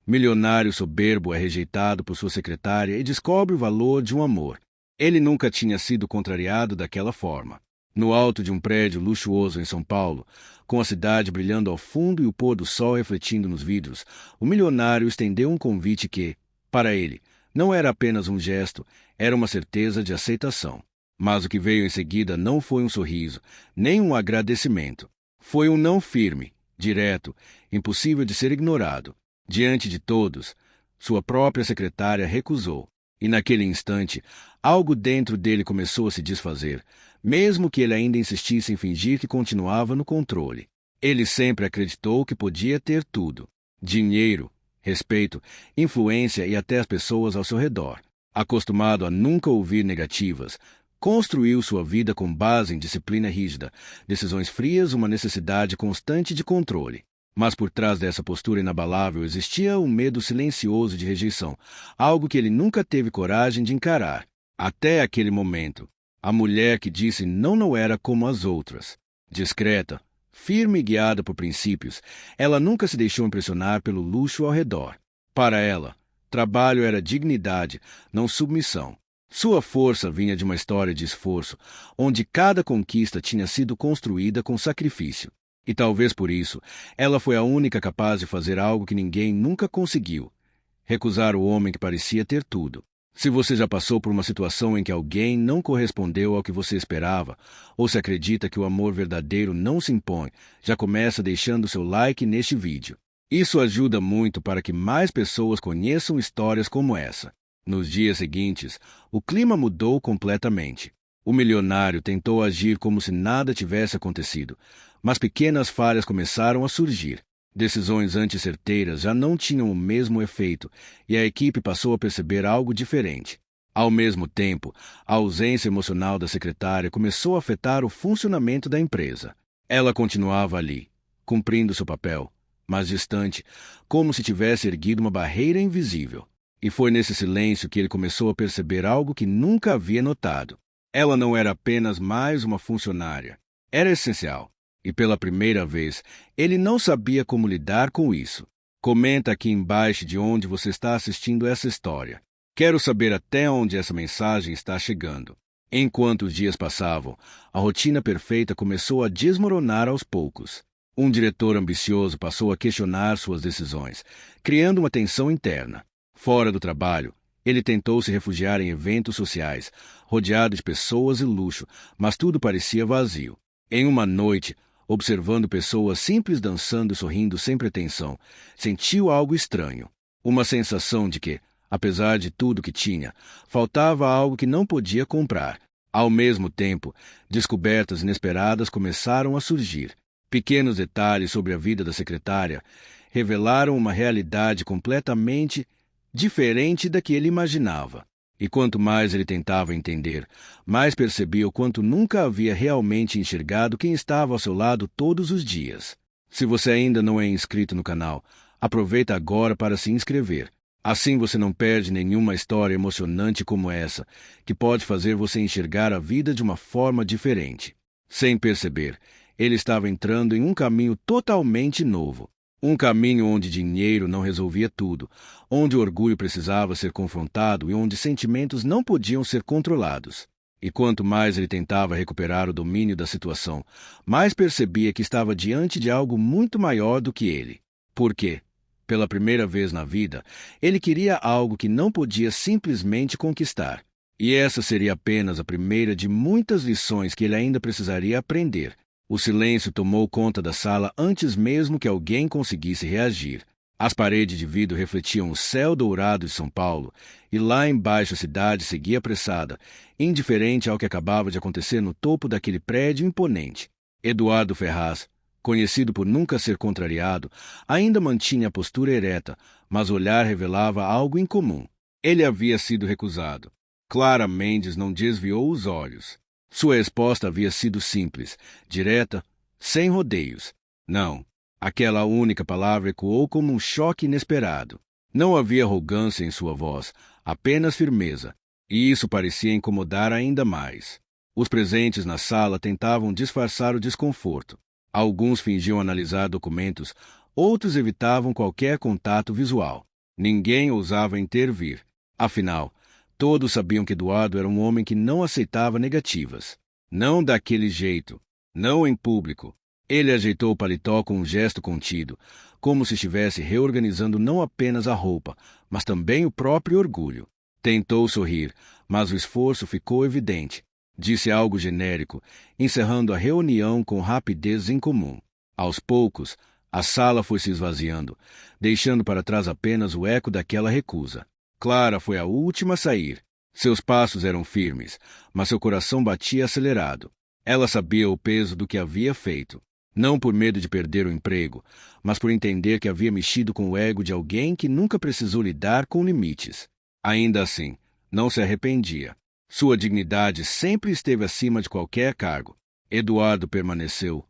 Milionário soberbo é rejeitado por sua secretária e descobre o valor de um amor. Ele nunca tinha sido contrariado daquela forma. No alto de um prédio luxuoso em São Paulo, com a cidade brilhando ao fundo e o pôr do sol refletindo nos vidros, o milionário estendeu um convite que, para ele, não era apenas um gesto, era uma certeza de aceitação. Mas o que veio em seguida não foi um sorriso, nem um agradecimento. Foi um não firme, direto, impossível de ser ignorado. Diante de todos, sua própria secretária recusou. E naquele instante, algo dentro dele começou a se desfazer, mesmo que ele ainda insistisse em fingir que continuava no controle. Ele sempre acreditou que podia ter tudo: dinheiro, respeito, influência e até as pessoas ao seu redor. Acostumado a nunca ouvir negativas, construiu sua vida com base em disciplina rígida, decisões frias, uma necessidade constante de controle. Mas por trás dessa postura inabalável existia um medo silencioso de rejeição, algo que ele nunca teve coragem de encarar. Até aquele momento, a mulher que disse não era como as outras. Discreta, firme e guiada por princípios, ela nunca se deixou impressionar pelo luxo ao redor. Para ela, trabalho era dignidade, não submissão. Sua força vinha de uma história de esforço, onde cada conquista tinha sido construída com sacrifício. E talvez por isso, ela foi a única capaz de fazer algo que ninguém nunca conseguiu: recusar o homem que parecia ter tudo. Se você já passou por uma situação em que alguém não correspondeu ao que você esperava, ou se acredita que o amor verdadeiro não se impõe, já começa deixando seu like neste vídeo. Isso ajuda muito para que mais pessoas conheçam histórias como essa. Nos dias seguintes, o clima mudou completamente. O milionário tentou agir como se nada tivesse acontecido, mas pequenas falhas começaram a surgir. Decisões antisserteiras já não tinham o mesmo efeito e a equipe passou a perceber algo diferente. Ao mesmo tempo, a ausência emocional da secretária começou a afetar o funcionamento da empresa. Ela continuava ali, cumprindo seu papel, mas distante, como se tivesse erguido uma barreira invisível. E foi nesse silêncio que ele começou a perceber algo que nunca havia notado. Ela não era apenas mais uma funcionária. Era essencial. E pela primeira vez, ele não sabia como lidar com isso. Comenta aqui embaixo de onde você está assistindo essa história. Quero saber até onde essa mensagem está chegando. Enquanto os dias passavam, a rotina perfeita começou a desmoronar aos poucos. Um diretor ambicioso passou a questionar suas decisões, criando uma tensão interna. Fora do trabalho, ele tentou se refugiar em eventos sociais, rodeado de pessoas e luxo, mas tudo parecia vazio. Em uma noite, observando pessoas simples dançando e sorrindo sem pretensão, sentiu algo estranho. Uma sensação de que, apesar de tudo que tinha, faltava algo que não podia comprar. Ao mesmo tempo, descobertas inesperadas começaram a surgir. Pequenos detalhes sobre a vida da secretária revelaram uma realidade completamente diferente da que ele imaginava. E quanto mais ele tentava entender, mais percebia o quanto nunca havia realmente enxergado quem estava ao seu lado todos os dias. Se você ainda não é inscrito no canal, aproveita agora para se inscrever. Assim você não perde nenhuma história emocionante como essa, que pode fazer você enxergar a vida de uma forma diferente. Sem perceber, ele estava entrando em um caminho totalmente novo. Um caminho onde dinheiro não resolvia tudo, onde o orgulho precisava ser confrontado e onde sentimentos não podiam ser controlados. E quanto mais ele tentava recuperar o domínio da situação, mais percebia que estava diante de algo muito maior do que ele. Porque, pela primeira vez na vida, ele queria algo que não podia simplesmente conquistar. E essa seria apenas a primeira de muitas lições que ele ainda precisaria aprender. O silêncio tomou conta da sala antes mesmo que alguém conseguisse reagir. As paredes de vidro refletiam o céu dourado de São Paulo, e lá embaixo a cidade seguia apressada, indiferente ao que acabava de acontecer no topo daquele prédio imponente. Eduardo Ferraz, conhecido por nunca ser contrariado, ainda mantinha a postura ereta, mas o olhar revelava algo incomum. Ele havia sido recusado. Clara Mendes não desviou os olhos. Sua resposta havia sido simples, direta, sem rodeios. Não. Aquela única palavra ecoou como um choque inesperado. Não havia arrogância em sua voz, apenas firmeza. E isso parecia incomodar ainda mais. Os presentes na sala tentavam disfarçar o desconforto. Alguns fingiam analisar documentos, outros evitavam qualquer contato visual. Ninguém ousava intervir. Afinal, todos sabiam que Eduardo era um homem que não aceitava negativas. Não daquele jeito. Não em público. Ele ajeitou o paletó com um gesto contido, como se estivesse reorganizando não apenas a roupa, mas também o próprio orgulho. Tentou sorrir, mas o esforço ficou evidente. Disse algo genérico, encerrando a reunião com rapidez incomum. Aos poucos, a sala foi se esvaziando, deixando para trás apenas o eco daquela recusa. Clara foi a última a sair. Seus passos eram firmes, mas seu coração batia acelerado. Ela sabia o peso do que havia feito. Não por medo de perder o emprego, mas por entender que havia mexido com o ego de alguém que nunca precisou lidar com limites. Ainda assim, não se arrependia. Sua dignidade sempre esteve acima de qualquer cargo. Eduardo permaneceu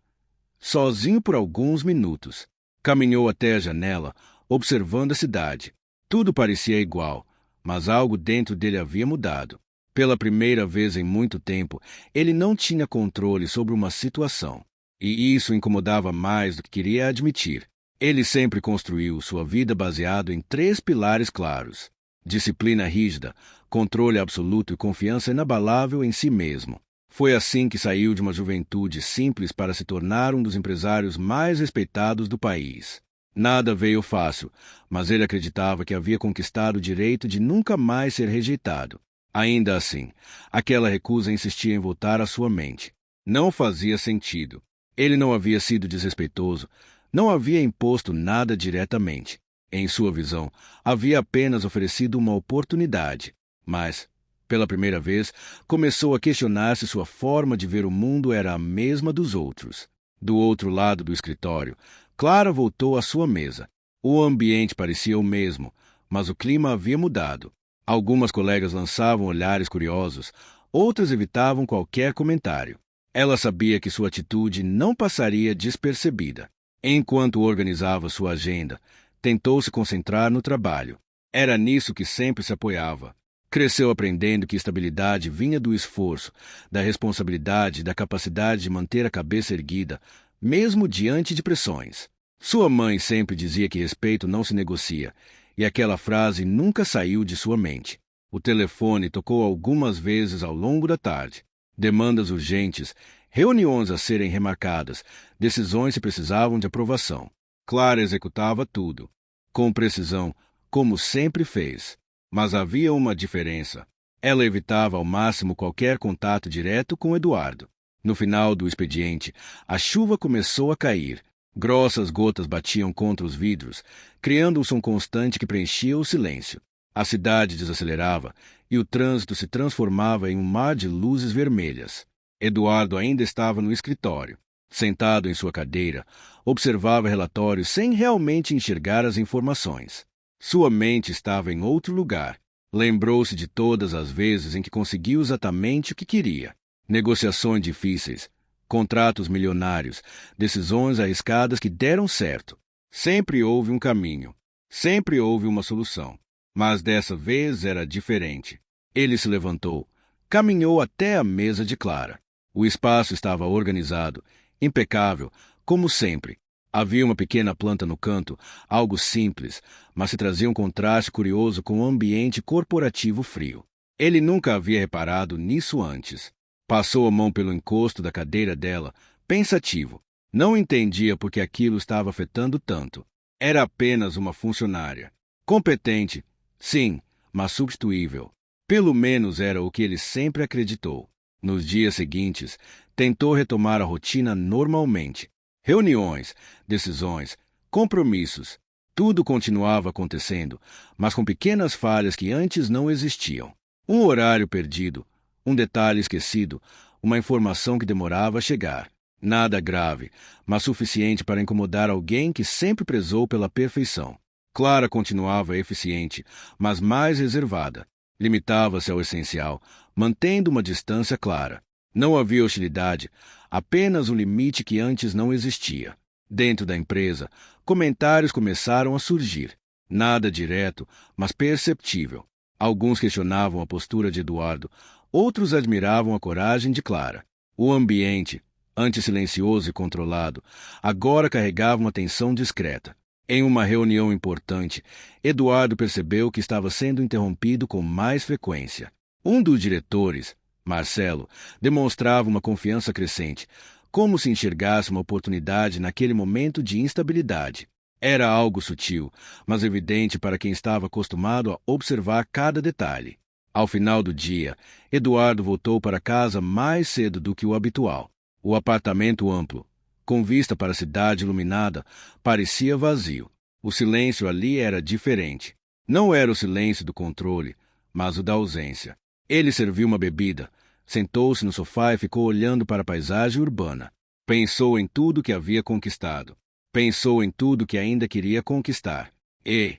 sozinho por alguns minutos. Caminhou até a janela, observando a cidade. Tudo parecia igual, mas algo dentro dele havia mudado. Pela primeira vez em muito tempo, ele não tinha controle sobre uma situação. E isso o incomodava mais do que queria admitir. Ele sempre construiu sua vida baseado em 3 pilares claros: disciplina rígida, controle absoluto e confiança inabalável em si mesmo. Foi assim que saiu de uma juventude simples para se tornar um dos empresários mais respeitados do país. Nada veio fácil, mas ele acreditava que havia conquistado o direito de nunca mais ser rejeitado. Ainda assim, aquela recusa insistia em voltar à sua mente. Não fazia sentido. Ele não havia sido desrespeitoso, não havia imposto nada diretamente. Em sua visão, havia apenas oferecido uma oportunidade. Mas, pela primeira vez, começou a questionar se sua forma de ver o mundo era a mesma dos outros. Do outro lado do escritório, Clara voltou à sua mesa. O ambiente parecia o mesmo, mas o clima havia mudado. Algumas colegas lançavam olhares curiosos, outras evitavam qualquer comentário. Ela sabia que sua atitude não passaria despercebida. Enquanto organizava sua agenda, tentou se concentrar no trabalho. Era nisso que sempre se apoiava. Cresceu aprendendo que estabilidade vinha do esforço, da responsabilidade e da capacidade de manter a cabeça erguida, mesmo diante de pressões. Sua mãe sempre dizia que respeito não se negocia, e aquela frase nunca saiu de sua mente. O telefone tocou algumas vezes ao longo da tarde. Demandas urgentes, reuniões a serem remarcadas, decisões que precisavam de aprovação. Clara executava tudo, com precisão, como sempre fez. Mas havia uma diferença. Ela evitava ao máximo qualquer contato direto com Eduardo. No final do expediente, a chuva começou a cair. Grossas gotas batiam contra os vidros, criando um som constante que preenchia o silêncio. A cidade desacelerava e o trânsito se transformava em um mar de luzes vermelhas. Eduardo ainda estava no escritório. Sentado em sua cadeira, observava relatórios sem realmente enxergar as informações. Sua mente estava em outro lugar. Lembrou-se de todas as vezes em que conseguiu exatamente o que queria. Negociações difíceis, contratos milionários, decisões arriscadas que deram certo. Sempre houve um caminho. Sempre houve uma solução. Mas dessa vez era diferente. Ele se levantou, caminhou até a mesa de Clara. O espaço estava organizado, impecável, como sempre. Havia uma pequena planta no canto, algo simples, mas se trazia um contraste curioso com o ambiente corporativo frio. Ele nunca havia reparado nisso antes. Passou a mão pelo encosto da cadeira dela, pensativo. Não entendia por que aquilo estava afetando tanto. Era apenas uma funcionária. Competente, sim, mas substituível. Pelo menos era o que ele sempre acreditou. Nos dias seguintes, tentou retomar a rotina normalmente. Reuniões, decisões, compromissos. Tudo continuava acontecendo, mas com pequenas falhas que antes não existiam. Um horário perdido, um detalhe esquecido, uma informação que demorava a chegar. Nada grave, mas suficiente para incomodar alguém que sempre prezou pela perfeição. Clara continuava eficiente, mas mais reservada. Limitava-se ao essencial, mantendo uma distância clara. Não havia hostilidade, apenas um limite que antes não existia. Dentro da empresa, comentários começaram a surgir. Nada direto, mas perceptível. Alguns questionavam a postura de Eduardo, outros admiravam a coragem de Clara. O ambiente, antes silencioso e controlado, agora carregava uma tensão discreta. Em uma reunião importante, Eduardo percebeu que estava sendo interrompido com mais frequência. Um dos diretores, Marcelo, demonstrava uma confiança crescente, como se enxergasse uma oportunidade naquele momento de instabilidade. Era algo sutil, mas evidente para quem estava acostumado a observar cada detalhe. Ao final do dia, Eduardo voltou para casa mais cedo do que o habitual. O apartamento amplo, com vista para a cidade iluminada, parecia vazio. O silêncio ali era diferente. Não era o silêncio do controle, mas o da ausência. Ele serviu uma bebida, sentou-se no sofá e ficou olhando para a paisagem urbana. Pensou em tudo que havia conquistado. Pensou em tudo que ainda queria conquistar. E,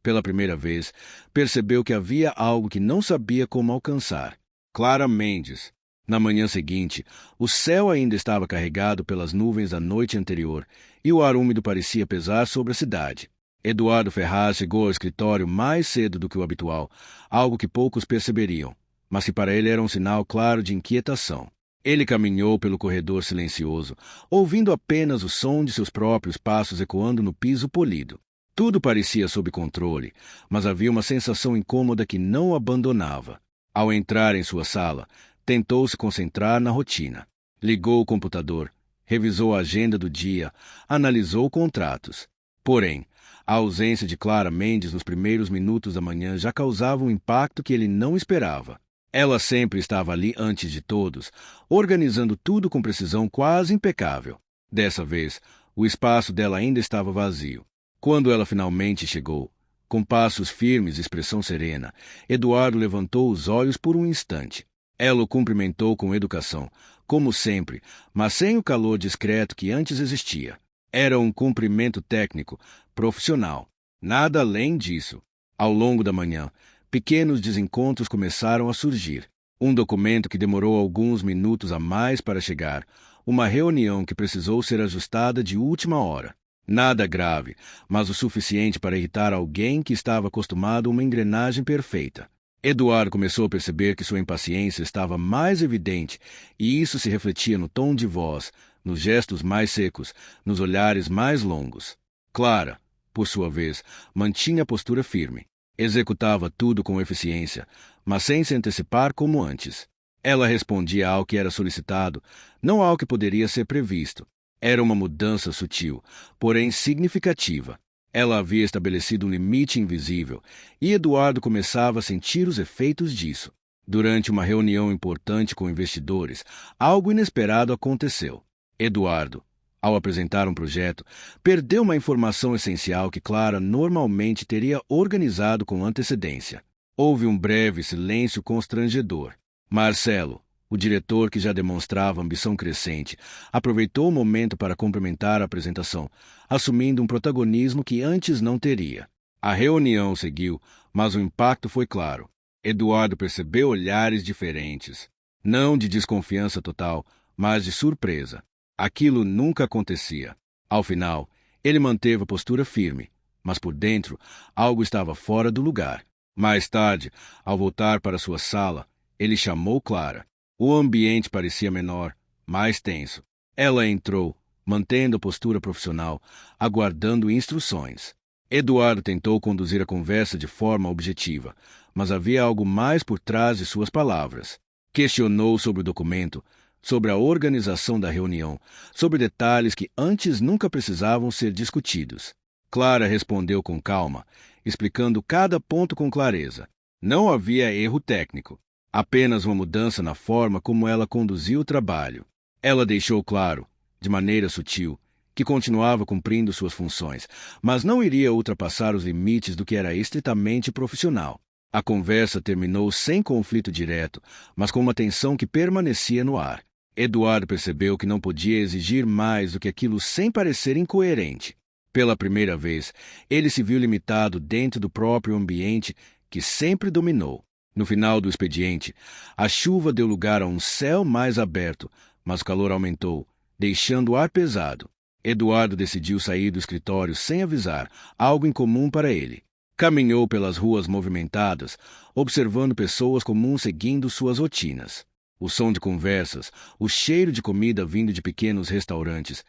pela primeira vez, percebeu que havia algo que não sabia como alcançar. Clara Mendes. Na manhã seguinte, o céu ainda estava carregado pelas nuvens da noite anterior e o ar úmido parecia pesar sobre a cidade. Eduardo Ferraz chegou ao escritório mais cedo do que o habitual, algo que poucos perceberiam, mas que para ele era um sinal claro de inquietação. Ele caminhou pelo corredor silencioso, ouvindo apenas o som de seus próprios passos ecoando no piso polido. Tudo parecia sob controle, mas havia uma sensação incômoda que não o abandonava. Ao entrar em sua sala, tentou se concentrar na rotina. Ligou o computador, revisou a agenda do dia, analisou contratos. Porém, a ausência de Clara Mendes nos primeiros minutos da manhã já causava um impacto que ele não esperava. Ela sempre estava ali antes de todos, organizando tudo com precisão quase impecável. Dessa vez, o espaço dela ainda estava vazio. Quando ela finalmente chegou, com passos firmes e expressão serena, Eduardo levantou os olhos por um instante. Ela o cumprimentou com educação, como sempre, mas sem o calor discreto que antes existia. Era um cumprimento técnico, profissional. Nada além disso. Ao longo da manhã, pequenos desencontros começaram a surgir. Um documento que demorou alguns minutos a mais para chegar, uma reunião que precisou ser ajustada de última hora. Nada grave, mas o suficiente para irritar alguém que estava acostumado a uma engrenagem perfeita. Eduardo começou a perceber que sua impaciência estava mais evidente, e isso se refletia no tom de voz, nos gestos mais secos, nos olhares mais longos. Clara, por sua vez, mantinha a postura firme. Executava tudo com eficiência, mas sem se antecipar como antes. Ela respondia ao que era solicitado, não ao que poderia ser previsto. Era uma mudança sutil, porém significativa. Ela havia estabelecido um limite invisível, e Eduardo começava a sentir os efeitos disso. Durante uma reunião importante com investidores, algo inesperado aconteceu. Eduardo, ao apresentar um projeto, perdeu uma informação essencial que Clara normalmente teria organizado com antecedência. Houve um breve silêncio constrangedor. Marcelo, o diretor, que já demonstrava ambição crescente, aproveitou o momento para complementar a apresentação, assumindo um protagonismo que antes não teria. A reunião seguiu, mas o impacto foi claro. Eduardo percebeu olhares diferentes, não de desconfiança total, mas de surpresa. Aquilo nunca acontecia. Ao final, ele manteve a postura firme, mas por dentro algo estava fora do lugar. Mais tarde, ao voltar para sua sala, ele chamou Clara. O ambiente parecia menor, mais tenso. Ela entrou, mantendo a postura profissional, aguardando instruções. Eduardo tentou conduzir a conversa de forma objetiva, mas havia algo mais por trás de suas palavras. Questionou sobre o documento, sobre a organização da reunião, sobre detalhes que antes nunca precisavam ser discutidos. Clara respondeu com calma, explicando cada ponto com clareza. Não havia erro técnico. Apenas uma mudança na forma como ela conduziu o trabalho. Ela deixou claro, de maneira sutil, que continuava cumprindo suas funções, mas não iria ultrapassar os limites do que era estritamente profissional. A conversa terminou sem conflito direto, mas com uma tensão que permanecia no ar. Eduardo percebeu que não podia exigir mais do que aquilo sem parecer incoerente. Pela primeira vez, ele se viu limitado dentro do próprio ambiente que sempre dominou. No final do expediente, a chuva deu lugar a um céu mais aberto, mas o calor aumentou, deixando o ar pesado. Eduardo decidiu sair do escritório sem avisar, algo incomum para ele. Caminhou pelas ruas movimentadas, observando pessoas comuns seguindo suas rotinas. O som de conversas, o cheiro de comida vindo de pequenos restaurantes,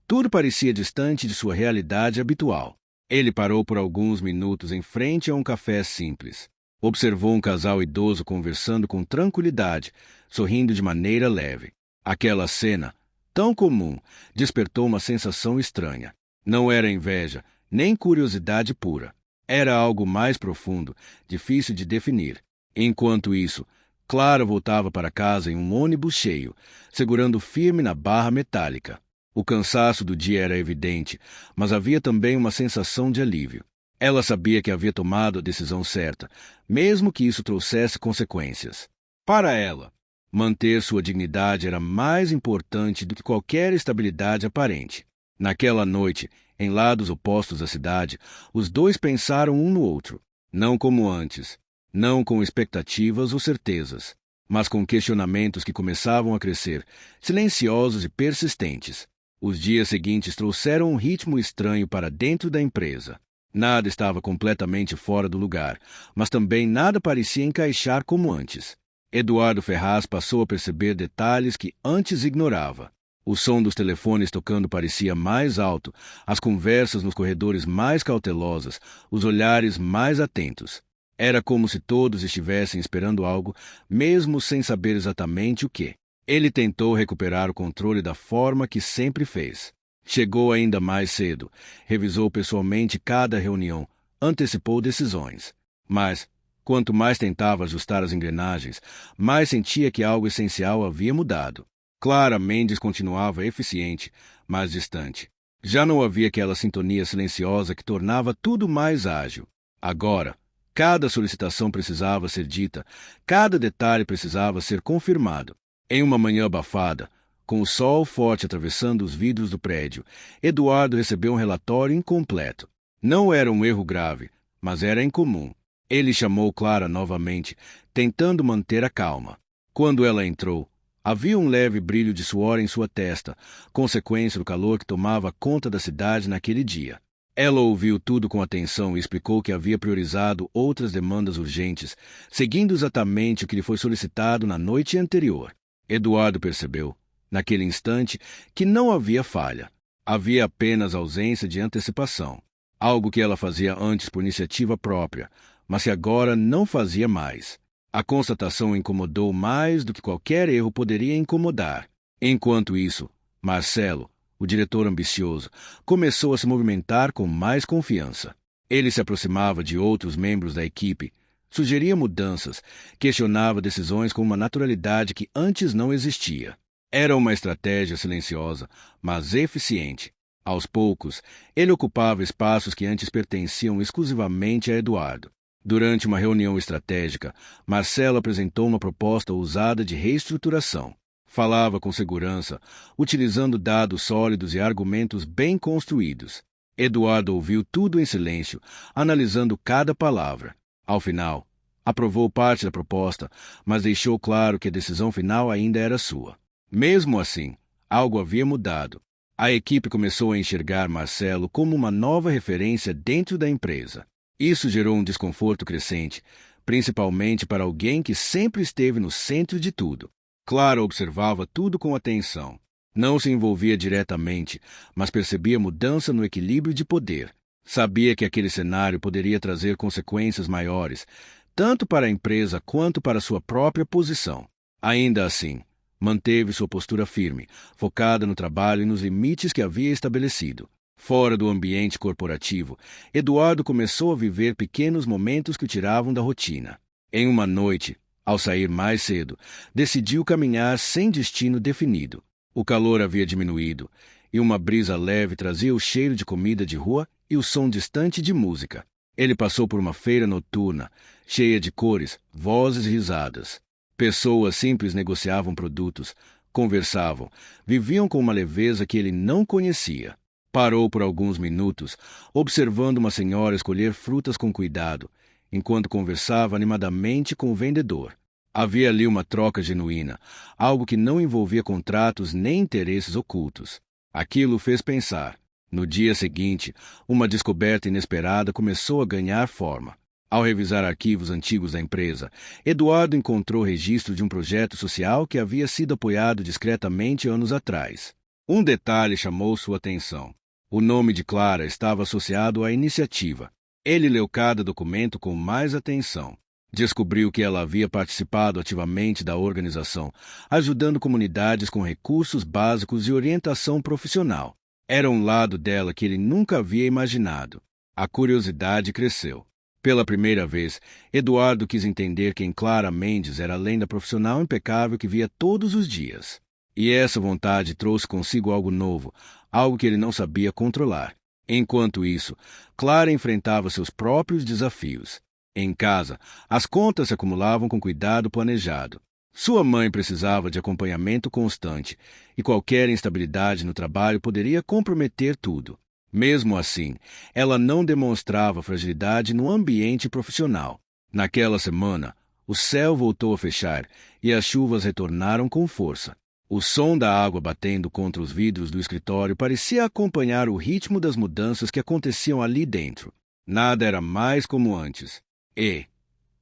tudo parecia distante de sua realidade habitual. Ele parou por alguns minutos em frente a um café simples. Observou um casal idoso conversando com tranquilidade, sorrindo de maneira leve. Aquela cena, tão comum, despertou uma sensação estranha. Não era inveja, nem curiosidade pura. Era algo mais profundo, difícil de definir. Enquanto isso, Clara voltava para casa em um ônibus cheio, segurando firme na barra metálica. O cansaço do dia era evidente, mas havia também uma sensação de alívio. Ela sabia que havia tomado a decisão certa, mesmo que isso trouxesse consequências. Para ela, manter sua dignidade era mais importante do que qualquer estabilidade aparente. Naquela noite, em lados opostos da cidade, os dois pensaram um no outro, não como antes, não com expectativas ou certezas, mas com questionamentos que começavam a crescer, silenciosos e persistentes. Os dias seguintes trouxeram um ritmo estranho para dentro da empresa. Nada estava completamente fora do lugar, mas também nada parecia encaixar como antes. Eduardo Ferraz passou a perceber detalhes que antes ignorava. O som dos telefones tocando parecia mais alto, as conversas nos corredores mais cautelosas, os olhares mais atentos. Era como se todos estivessem esperando algo, mesmo sem saber exatamente o que. Ele tentou recuperar o controle da forma que sempre fez. Chegou ainda mais cedo, revisou pessoalmente cada reunião, antecipou decisões. Mas, quanto mais tentava ajustar as engrenagens, mais sentia que algo essencial havia mudado. Clara Mendes continuava eficiente, mas distante. Já não havia aquela sintonia silenciosa que tornava tudo mais ágil. Agora, cada solicitação precisava ser dita, cada detalhe precisava ser confirmado. Em uma manhã abafada, com o sol forte atravessando os vidros do prédio, Eduardo recebeu um relatório incompleto. Não era um erro grave, mas era incomum. Ele chamou Clara novamente, tentando manter a calma. Quando ela entrou, havia um leve brilho de suor em sua testa, consequência do calor que tomava conta da cidade naquele dia. Ela ouviu tudo com atenção e explicou que havia priorizado outras demandas urgentes, seguindo exatamente o que lhe foi solicitado na noite anterior. Eduardo percebeu, naquele instante, que não havia falha. Havia apenas ausência de antecipação, algo que ela fazia antes por iniciativa própria, mas que agora não fazia mais. A constatação o incomodou mais do que qualquer erro poderia incomodar. Enquanto isso, Marcelo, o diretor ambicioso, começou a se movimentar com mais confiança. Ele se aproximava de outros membros da equipe, sugeria mudanças, questionava decisões com uma naturalidade que antes não existia. Era uma estratégia silenciosa, mas eficiente. Aos poucos, ele ocupava espaços que antes pertenciam exclusivamente a Eduardo. Durante uma reunião estratégica, Marcelo apresentou uma proposta ousada de reestruturação. Falava com segurança, utilizando dados sólidos e argumentos bem construídos. Eduardo ouviu tudo em silêncio, analisando cada palavra. Ao final, aprovou parte da proposta, mas deixou claro que a decisão final ainda era sua. Mesmo assim, algo havia mudado. A equipe começou a enxergar Marcelo como uma nova referência dentro da empresa. Isso gerou um desconforto crescente, principalmente para alguém que sempre esteve no centro de tudo. Clara observava tudo com atenção. Não se envolvia diretamente, mas percebia mudança no equilíbrio de poder. Sabia que aquele cenário poderia trazer consequências maiores, tanto para a empresa quanto para sua própria posição. Ainda assim, manteve sua postura firme, focada no trabalho e nos limites que havia estabelecido. Fora do ambiente corporativo, Eduardo começou a viver pequenos momentos que o tiravam da rotina. Em uma noite, ao sair mais cedo, decidiu caminhar sem destino definido. O calor havia diminuído, e uma brisa leve trazia o cheiro de comida de rua e o som distante de música. Ele passou por uma feira noturna, cheia de cores, vozes e risadas. Pessoas simples negociavam produtos, conversavam, viviam com uma leveza que ele não conhecia. Parou por alguns minutos, observando uma senhora escolher frutas com cuidado, enquanto conversava animadamente com o vendedor. Havia ali uma troca genuína, algo que não envolvia contratos nem interesses ocultos. Aquilo o fez pensar. No dia seguinte, uma descoberta inesperada começou a ganhar forma. Ao revisar arquivos antigos da empresa, Eduardo encontrou registro de um projeto social que havia sido apoiado discretamente anos atrás. Um detalhe chamou sua atenção. O nome de Clara estava associado à iniciativa. Ele leu cada documento com mais atenção. Descobriu que ela havia participado ativamente da organização, ajudando comunidades com recursos básicos e orientação profissional. Era um lado dela que ele nunca havia imaginado. A curiosidade cresceu. Pela primeira vez, Eduardo quis entender quem Clara Mendes era, além da profissional impecável que via todos os dias. E essa vontade trouxe consigo algo novo, algo que ele não sabia controlar. Enquanto isso, Clara enfrentava seus próprios desafios. Em casa, as contas se acumulavam com cuidado planejado. Sua mãe precisava de acompanhamento constante, e qualquer instabilidade no trabalho poderia comprometer tudo. Mesmo assim, ela não demonstrava fragilidade no ambiente profissional. Naquela semana, o céu voltou a fechar e as chuvas retornaram com força. O som da água batendo contra os vidros do escritório parecia acompanhar o ritmo das mudanças que aconteciam ali dentro. Nada era mais como antes. E,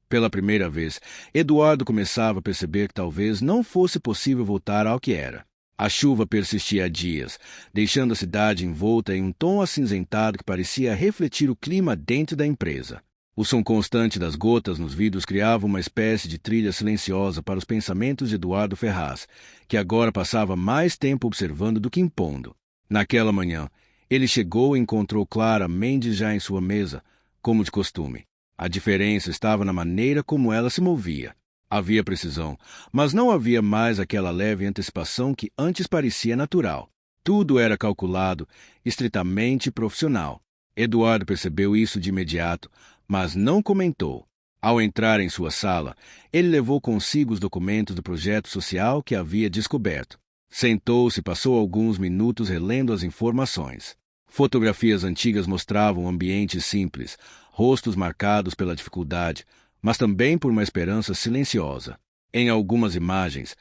pela primeira vez, Eduardo começava a perceber que talvez não fosse possível voltar ao que era. A chuva persistia há dias, deixando a cidade envolta em um tom acinzentado que parecia refletir o clima dentro da empresa. O som constante das gotas nos vidros criava uma espécie de trilha silenciosa para os pensamentos de Eduardo Ferraz, que agora passava mais tempo observando do que impondo. Naquela manhã, ele chegou e encontrou Clara Mendes já em sua mesa, como de costume. A diferença estava na maneira como ela se movia. Havia precisão, mas não havia mais aquela leve antecipação que antes parecia natural. Tudo era calculado, estritamente profissional. Eduardo percebeu isso de imediato, mas não comentou. Ao entrar em sua sala, ele levou consigo os documentos do projeto social que havia descoberto. Sentou-se e passou alguns minutos relendo as informações. Fotografias antigas mostravam ambientes simples, rostos marcados pela dificuldade, mas também por uma esperança silenciosa. Em algumas imagens,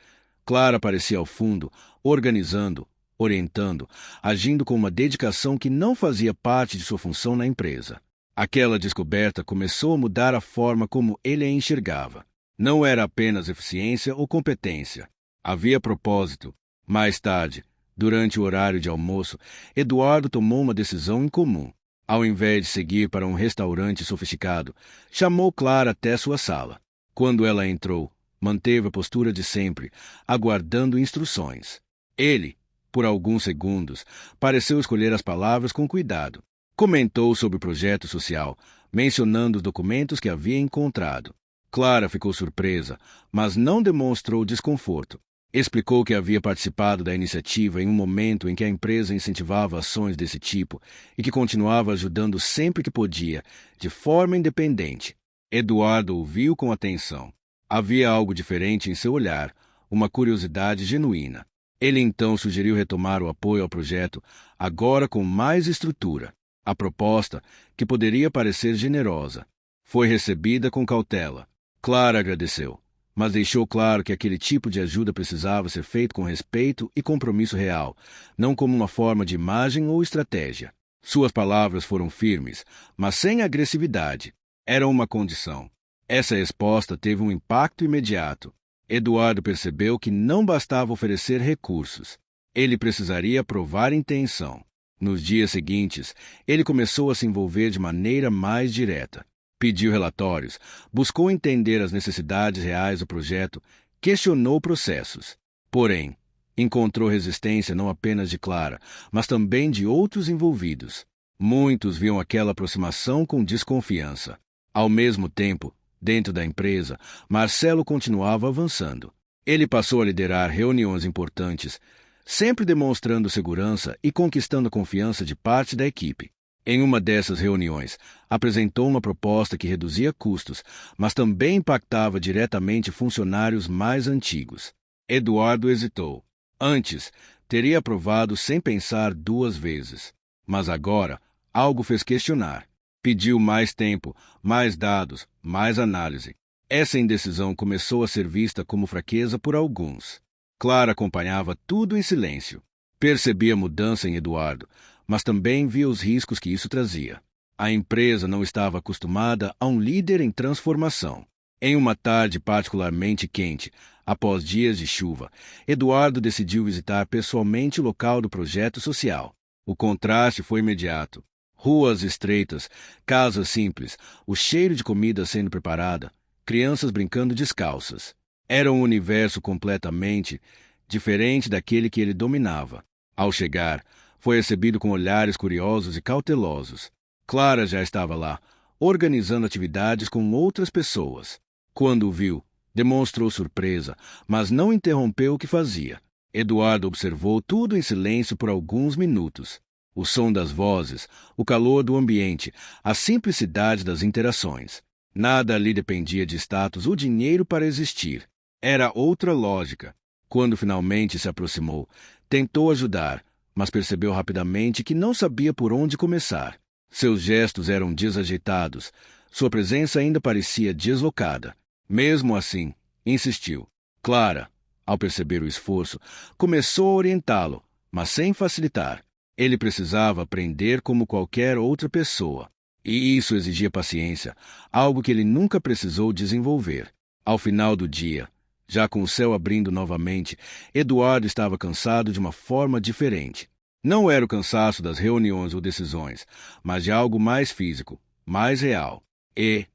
Clara aparecia ao fundo, organizando, orientando, agindo com uma dedicação que não fazia parte de sua função na empresa. Aquela descoberta começou a mudar a forma como ele a enxergava. Não era apenas eficiência ou competência. Havia propósito. Mais tarde, durante o horário de almoço, Eduardo tomou uma decisão incomum. Ao invés de seguir para um restaurante sofisticado, chamou Clara até sua sala. Quando ela entrou, manteve a postura de sempre, aguardando instruções. Ele, por alguns segundos, pareceu escolher as palavras com cuidado. Comentou sobre o projeto social, mencionando os documentos que havia encontrado. Clara ficou surpresa, mas não demonstrou desconforto. Explicou que havia participado da iniciativa em um momento em que a empresa incentivava ações desse tipo e que continuava ajudando sempre que podia, de forma independente. Eduardo ouviu com atenção. Havia algo diferente em seu olhar, uma curiosidade genuína. Ele então sugeriu retomar o apoio ao projeto, agora com mais estrutura. A proposta, que poderia parecer generosa, foi recebida com cautela. Clara agradeceu, mas deixou claro que aquele tipo de ajuda precisava ser feito com respeito e compromisso real, não como uma forma de imagem ou estratégia. Suas palavras foram firmes, mas sem agressividade. Era uma condição. Essa resposta teve um impacto imediato. Eduardo percebeu que não bastava oferecer recursos. Ele precisaria provar intenção. Nos dias seguintes, ele começou a se envolver de maneira mais direta. Pediu relatórios, buscou entender as necessidades reais do projeto, questionou processos. Porém, encontrou resistência não apenas de Clara, mas também de outros envolvidos. Muitos viam aquela aproximação com desconfiança. Ao mesmo tempo, dentro da empresa, Marcelo continuava avançando. Ele passou a liderar reuniões importantes, sempre demonstrando segurança e conquistando a confiança de parte da equipe. Em uma dessas reuniões, apresentou uma proposta que reduzia custos, mas também impactava diretamente funcionários mais antigos. Eduardo hesitou. Antes, teria aprovado sem pensar duas vezes. Mas agora, algo fez questionar. Pediu mais tempo, mais dados, mais análise. Essa indecisão começou a ser vista como fraqueza por alguns. Clara acompanhava tudo em silêncio. Percebia mudança em Eduardo, mas também via os riscos que isso trazia. A empresa não estava acostumada a um líder em transformação. Em uma tarde particularmente quente, após dias de chuva, Eduardo decidiu visitar pessoalmente o local do projeto social. O contraste foi imediato. Ruas estreitas, casas simples, o cheiro de comida sendo preparada, crianças brincando descalças. Era um universo completamente diferente daquele que ele dominava. Ao chegar, foi recebido com olhares curiosos e cautelosos. Clara já estava lá, organizando atividades com outras pessoas. Quando o viu, demonstrou surpresa, mas não interrompeu o que fazia. Eduardo observou tudo em silêncio por alguns minutos. O som das vozes, o calor do ambiente, a simplicidade das interações. Nada ali dependia de status ou dinheiro para existir. Era outra lógica. Quando finalmente se aproximou, tentou ajudar, mas percebeu rapidamente que não sabia por onde começar. Seus gestos eram desajeitados. Sua presença ainda parecia deslocada. Mesmo assim, insistiu. Clara, ao perceber o esforço, começou a orientá-lo, mas sem facilitar. Ele precisava aprender como qualquer outra pessoa. E isso exigia paciência, algo que ele nunca precisou desenvolver. Ao final do dia, já com o céu abrindo novamente, Eduardo estava cansado de uma forma diferente. Não era o cansaço das reuniões ou decisões, mas de algo mais físico, mais real. E,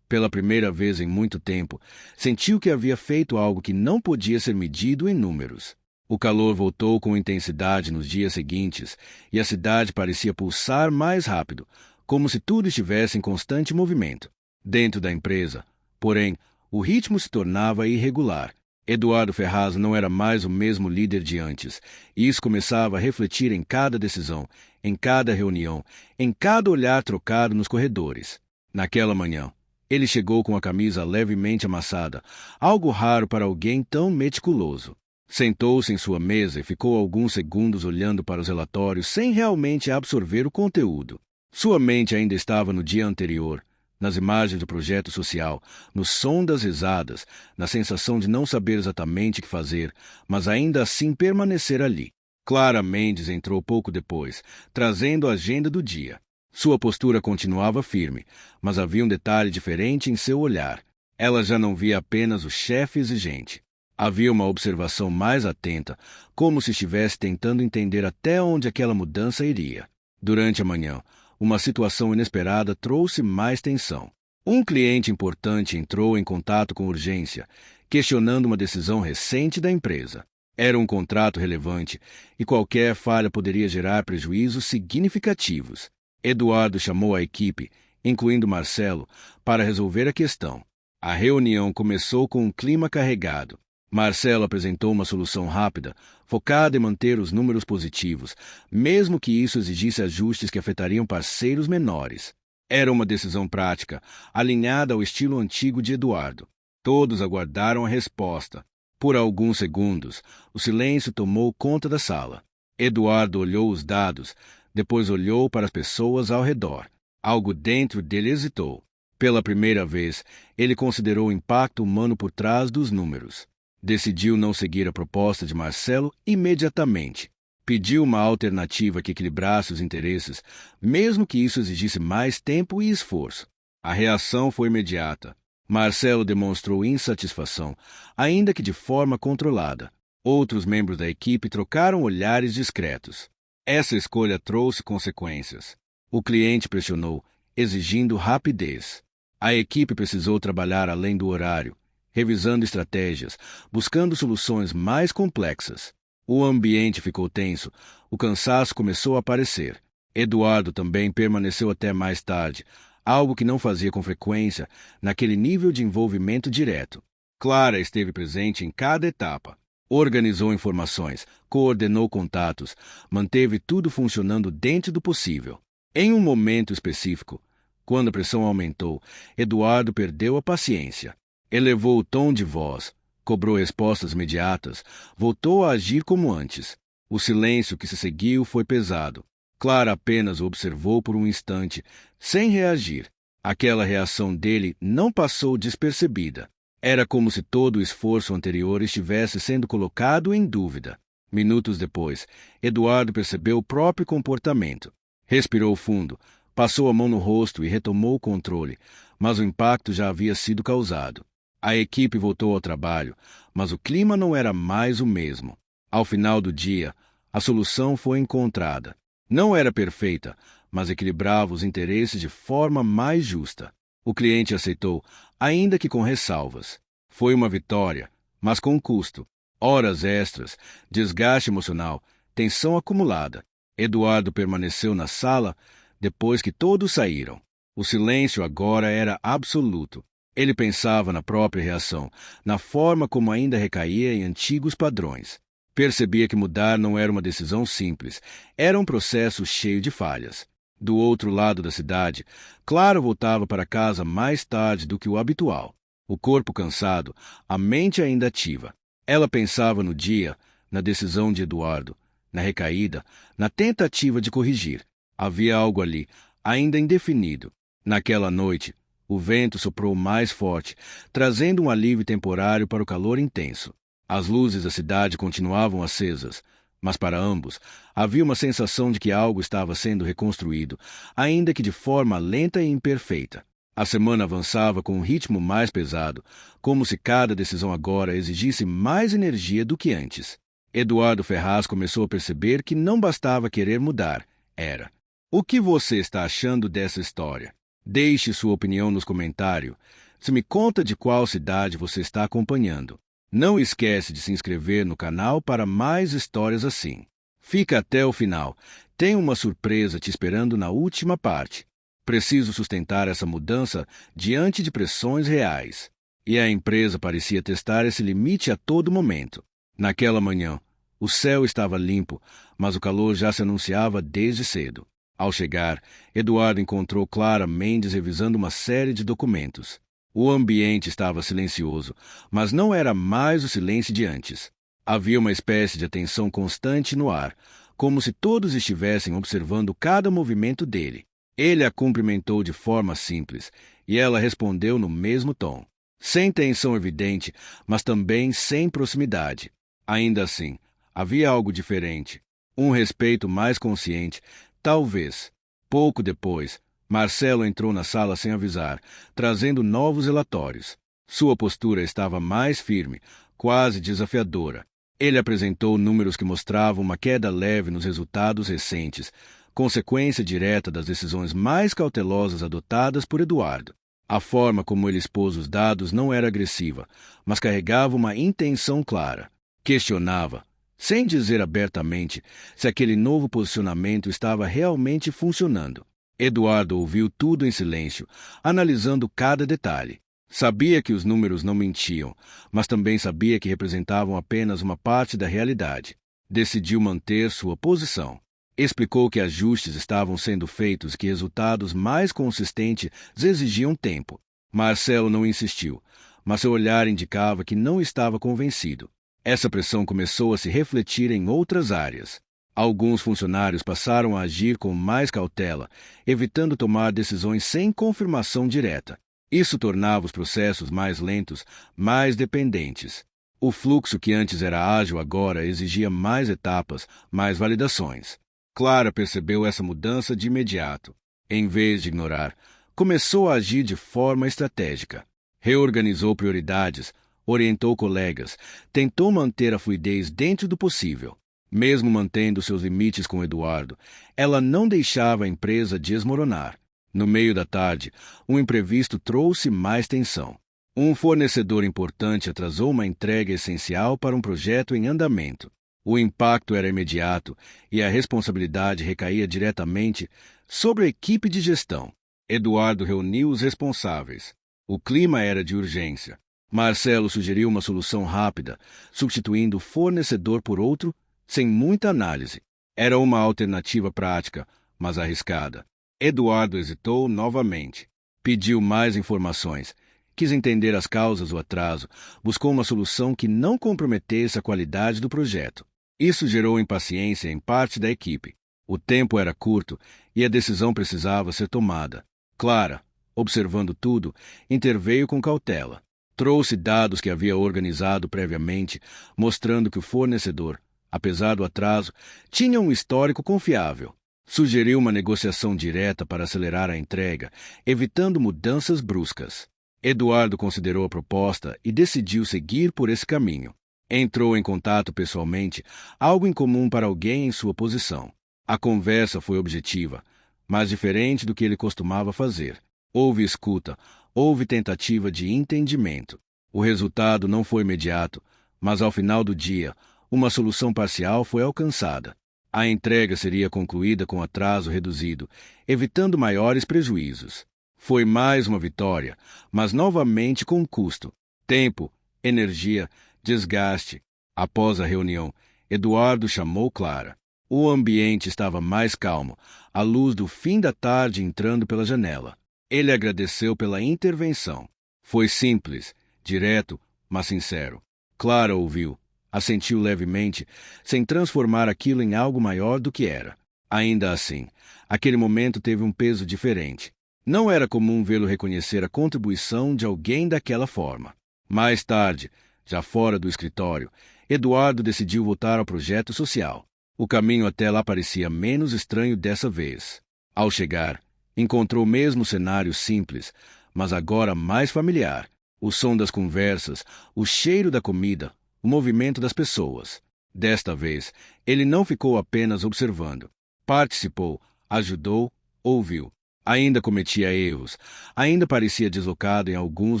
pela primeira vez em muito tempo, sentiu que havia feito algo que não podia ser medido em números. O calor voltou com intensidade nos dias seguintes e a cidade parecia pulsar mais rápido, como se tudo estivesse em constante movimento. Dentro da empresa, porém, o ritmo se tornava irregular. Eduardo Ferraz não era mais o mesmo líder de antes, e isso começava a refletir em cada decisão, em cada reunião, em cada olhar trocado nos corredores. Naquela manhã, ele chegou com a camisa levemente amassada, algo raro para alguém tão meticuloso. Sentou-se em sua mesa e ficou alguns segundos olhando para os relatórios sem realmente absorver o conteúdo. Sua mente ainda estava no dia anterior, nas imagens do projeto social, no som das risadas, na sensação de não saber exatamente o que fazer, mas ainda assim permanecer ali. Clara Mendes entrou pouco depois, trazendo a agenda do dia. Sua postura continuava firme, mas havia um detalhe diferente em seu olhar. Ela já não via apenas o chefe exigente. Havia uma observação mais atenta, como se estivesse tentando entender até onde aquela mudança iria. Durante a manhã, uma situação inesperada trouxe mais tensão. Um cliente importante entrou em contato com urgência, questionando uma decisão recente da empresa. Era um contrato relevante e qualquer falha poderia gerar prejuízos significativos. Eduardo chamou a equipe, incluindo Marcelo, para resolver a questão. A reunião começou com um clima carregado. Marcelo apresentou uma solução rápida, focada em manter os números positivos, mesmo que isso exigisse ajustes que afetariam parceiros menores. Era uma decisão prática, alinhada ao estilo antigo de Eduardo. Todos aguardaram a resposta. Por alguns segundos, o silêncio tomou conta da sala. Eduardo olhou os dados, depois olhou para as pessoas ao redor. Algo dentro dele hesitou. Pela primeira vez, ele considerou o impacto humano por trás dos números. Decidiu não seguir a proposta de Marcelo imediatamente. Pediu uma alternativa que equilibrasse os interesses, mesmo que isso exigisse mais tempo e esforço. A reação foi imediata. Marcelo demonstrou insatisfação, ainda que de forma controlada. Outros membros da equipe trocaram olhares discretos. Essa escolha trouxe consequências. O cliente pressionou, exigindo rapidez. A equipe precisou trabalhar além do horário, revisando estratégias, buscando soluções mais complexas. O ambiente ficou tenso, o cansaço começou a aparecer. Eduardo também permaneceu até mais tarde, algo que não fazia com frequência naquele nível de envolvimento direto. Clara esteve presente em cada etapa. Organizou informações, coordenou contatos, manteve tudo funcionando dentro do possível. Em um momento específico, quando a pressão aumentou, Eduardo perdeu a paciência. Elevou o tom de voz, cobrou respostas imediatas, voltou a agir como antes. O silêncio que se seguiu foi pesado. Clara apenas o observou por um instante, sem reagir. Aquela reação dele não passou despercebida. Era como se todo o esforço anterior estivesse sendo colocado em dúvida. Minutos depois, Eduardo percebeu o próprio comportamento. Respirou fundo, passou a mão no rosto e retomou o controle, mas o impacto já havia sido causado. A equipe voltou ao trabalho, mas o clima não era mais o mesmo. Ao final do dia, a solução foi encontrada. Não era perfeita, mas equilibrava os interesses de forma mais justa. O cliente aceitou, ainda que com ressalvas. Foi uma vitória, mas com custo. Horas extras, desgaste emocional, tensão acumulada. Eduardo permaneceu na sala depois que todos saíram. O silêncio agora era absoluto. Ele pensava na própria reação, na forma como ainda recaía em antigos padrões. Percebia que mudar não era uma decisão simples, era um processo cheio de falhas. Do outro lado da cidade, Clara voltava para casa mais tarde do que o habitual. O corpo cansado, a mente ainda ativa. Ela pensava no dia, na decisão de Eduardo, na recaída, na tentativa de corrigir. Havia algo ali, ainda indefinido. Naquela noite, o vento soprou mais forte, trazendo um alívio temporário para o calor intenso. As luzes da cidade continuavam acesas, mas para ambos havia uma sensação de que algo estava sendo reconstruído, ainda que de forma lenta e imperfeita. A semana avançava com um ritmo mais pesado, como se cada decisão agora exigisse mais energia do que antes. Eduardo Ferraz começou a perceber que não bastava querer mudar, era: o que você está achando dessa história? Deixe sua opinião nos comentários. Se me conta de qual cidade você está acompanhando. Não esquece de se inscrever no canal para mais histórias assim. Fica até o final. Tem uma surpresa te esperando na última parte. Preciso sustentar essa mudança diante de pressões reais. E a empresa parecia testar esse limite a todo momento. Naquela manhã, o céu estava limpo, mas o calor já se anunciava desde cedo. Ao chegar, Eduardo encontrou Clara Mendes revisando uma série de documentos. O ambiente estava silencioso, mas não era mais o silêncio de antes. Havia uma espécie de atenção constante no ar, como se todos estivessem observando cada movimento dele. Ele a cumprimentou de forma simples, e ela respondeu no mesmo tom. Sem tensão evidente, mas também sem proximidade. Ainda assim, havia algo diferente. Um respeito mais consciente, talvez. Pouco depois, Marcelo entrou na sala sem avisar, trazendo novos relatórios. Sua postura estava mais firme, quase desafiadora. Ele apresentou números que mostravam uma queda leve nos resultados recentes, consequência direta das decisões mais cautelosas adotadas por Eduardo. A forma como ele expôs os dados não era agressiva, mas carregava uma intenção clara. Questionava, sem dizer abertamente, se aquele novo posicionamento estava realmente funcionando. Eduardo ouviu tudo em silêncio, analisando cada detalhe. Sabia que os números não mentiam, mas também sabia que representavam apenas uma parte da realidade. Decidiu manter sua posição. Explicou que ajustes estavam sendo feitos e que resultados mais consistentes exigiam tempo. Marcelo não insistiu, mas seu olhar indicava que não estava convencido. Essa pressão começou a se refletir em outras áreas. Alguns funcionários passaram a agir com mais cautela, evitando tomar decisões sem confirmação direta. Isso tornava os processos mais lentos, mais dependentes. O fluxo que antes era ágil agora exigia mais etapas, mais validações. Clara percebeu essa mudança de imediato. Em vez de ignorar, começou a agir de forma estratégica. Reorganizou prioridades, orientou colegas, tentou manter a fluidez dentro do possível. Mesmo mantendo seus limites com Eduardo, ela não deixava a empresa desmoronar. No meio da tarde, um imprevisto trouxe mais tensão. Um fornecedor importante atrasou uma entrega essencial para um projeto em andamento. O impacto era imediato e a responsabilidade recaía diretamente sobre a equipe de gestão. Eduardo reuniu os responsáveis. O clima era de urgência. Marcelo sugeriu uma solução rápida, substituindo o fornecedor por outro, sem muita análise. Era uma alternativa prática, mas arriscada. Eduardo hesitou novamente. Pediu mais informações. Quis entender as causas do atraso. Buscou uma solução que não comprometesse a qualidade do projeto. Isso gerou impaciência em parte da equipe. O tempo era curto e a decisão precisava ser tomada. Clara, observando tudo, interveio com cautela. Trouxe dados que havia organizado previamente, mostrando que o fornecedor, apesar do atraso, tinha um histórico confiável. Sugeriu uma negociação direta para acelerar a entrega, evitando mudanças bruscas. Eduardo considerou a proposta e decidiu seguir por esse caminho. Entrou em contato pessoalmente, algo incomum para alguém em sua posição. A conversa foi objetiva, mas diferente do que ele costumava fazer. Houve escuta, houve tentativa de entendimento. O resultado não foi imediato, mas ao final do dia, uma solução parcial foi alcançada. A entrega seria concluída com atraso reduzido, evitando maiores prejuízos. Foi mais uma vitória, mas novamente com custo. Tempo, energia, desgaste. Após a reunião, Eduardo chamou Clara. O ambiente estava mais calmo, a luz do fim da tarde entrando pela janela. Ele agradeceu pela intervenção. Foi simples, direto, mas sincero. Clara ouviu, assentiu levemente, sem transformar aquilo em algo maior do que era. Ainda assim, aquele momento teve um peso diferente. Não era comum vê-lo reconhecer a contribuição de alguém daquela forma. Mais tarde, já fora do escritório, Eduardo decidiu voltar ao projeto social. O caminho até lá parecia menos estranho dessa vez. Ao chegar, encontrou o mesmo cenário simples, mas agora mais familiar. O som das conversas, o cheiro da comida, o movimento das pessoas. Desta vez, ele não ficou apenas observando. Participou, ajudou, ouviu. Ainda cometia erros, ainda parecia deslocado em alguns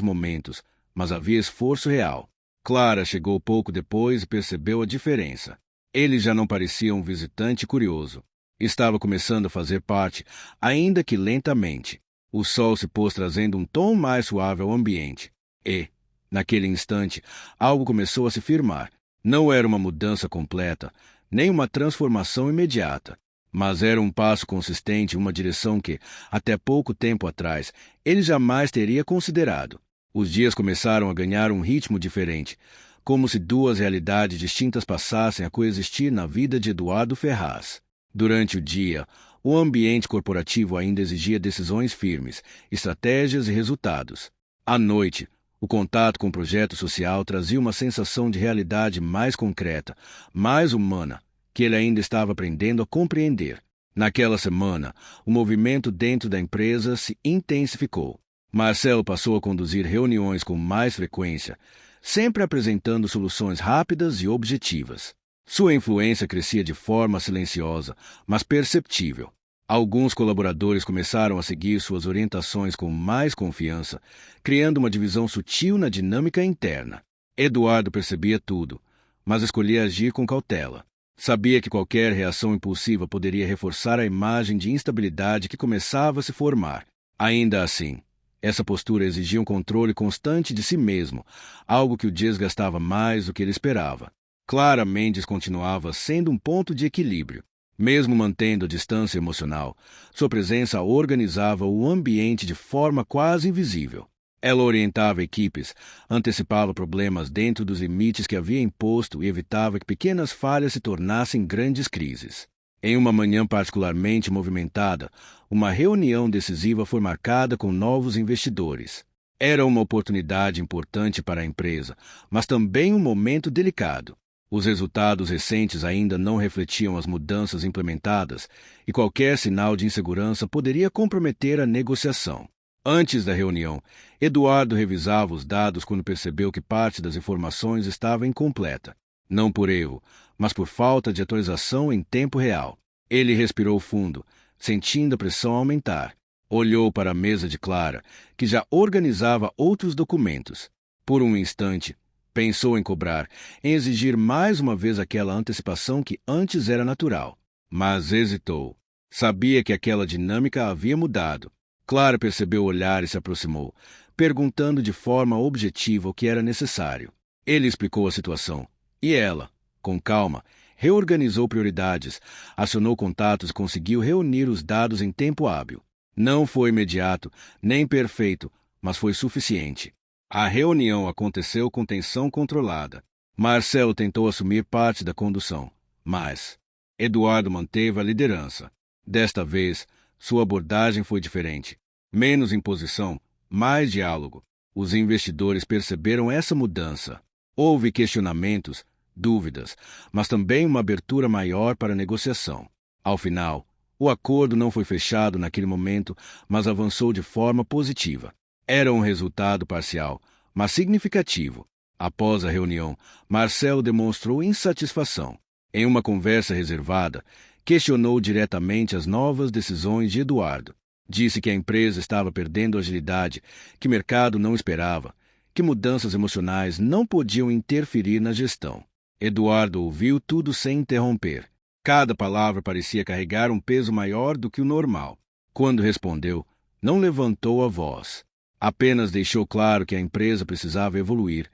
momentos, mas havia esforço real. Clara chegou pouco depois e percebeu a diferença. Ele já não parecia um visitante curioso. Estava começando a fazer parte, ainda que lentamente. O sol se pôs trazendo um tom mais suave ao ambiente. E, naquele instante, algo começou a se firmar. Não era uma mudança completa, nem uma transformação imediata, mas era um passo consistente em uma direção que, até pouco tempo atrás, ele jamais teria considerado. Os dias começaram a ganhar um ritmo diferente, como se duas realidades distintas passassem a coexistir na vida de Eduardo Ferraz. Durante o dia, o ambiente corporativo ainda exigia decisões firmes, estratégias e resultados. À noite, o contato com o projeto social trazia uma sensação de realidade mais concreta, mais humana, que ele ainda estava aprendendo a compreender. Naquela semana, o movimento dentro da empresa se intensificou. Marcelo passou a conduzir reuniões com mais frequência, sempre apresentando soluções rápidas e objetivas. Sua influência crescia de forma silenciosa, mas perceptível. Alguns colaboradores começaram a seguir suas orientações com mais confiança, criando uma divisão sutil na dinâmica interna. Eduardo percebia tudo, mas escolhia agir com cautela. Sabia que qualquer reação impulsiva poderia reforçar a imagem de instabilidade que começava a se formar. Ainda assim, essa postura exigia um controle constante de si mesmo, algo que o desgastava mais do que ele esperava. Clara Mendes continuava sendo um ponto de equilíbrio. Mesmo mantendo a distância emocional, sua presença organizava o ambiente de forma quase invisível. Ela orientava equipes, antecipava problemas dentro dos limites que havia imposto e evitava que pequenas falhas se tornassem grandes crises. Em uma manhã particularmente movimentada, uma reunião decisiva foi marcada com novos investidores. Era uma oportunidade importante para a empresa, mas também um momento delicado. Os resultados recentes ainda não refletiam as mudanças implementadas e qualquer sinal de insegurança poderia comprometer a negociação. Antes da reunião, Eduardo revisava os dados quando percebeu que parte das informações estava incompleta. Não por erro, mas por falta de atualização em tempo real. Ele respirou fundo, sentindo a pressão aumentar. Olhou para a mesa de Clara, que já organizava outros documentos. Por um instante, pensou em cobrar, em exigir mais uma vez aquela antecipação que antes era natural. Mas hesitou. Sabia que aquela dinâmica havia mudado. Clara percebeu o olhar e se aproximou, perguntando de forma objetiva o que era necessário. Ele explicou a situação. E ela, com calma, reorganizou prioridades, acionou contatos e conseguiu reunir os dados em tempo hábil. Não foi imediato, nem perfeito, mas foi suficiente. A reunião aconteceu com tensão controlada. Marcelo tentou assumir parte da condução, mas Eduardo manteve a liderança. Desta vez, sua abordagem foi diferente. Menos imposição, mais diálogo. Os investidores perceberam essa mudança. Houve questionamentos, dúvidas, mas também uma abertura maior para a negociação. Ao final, o acordo não foi fechado naquele momento, mas avançou de forma positiva. Era um resultado parcial, mas significativo. Após a reunião, Marcelo demonstrou insatisfação. Em uma conversa reservada, Questionou diretamente as novas decisões de Eduardo. Disse que a empresa estava perdendo a agilidade, que o mercado não esperava, que mudanças emocionais não podiam interferir na gestão. Eduardo ouviu tudo sem interromper. Cada palavra parecia carregar um peso maior do que o normal. Quando respondeu, não levantou a voz. Apenas deixou claro que a empresa precisava evoluir,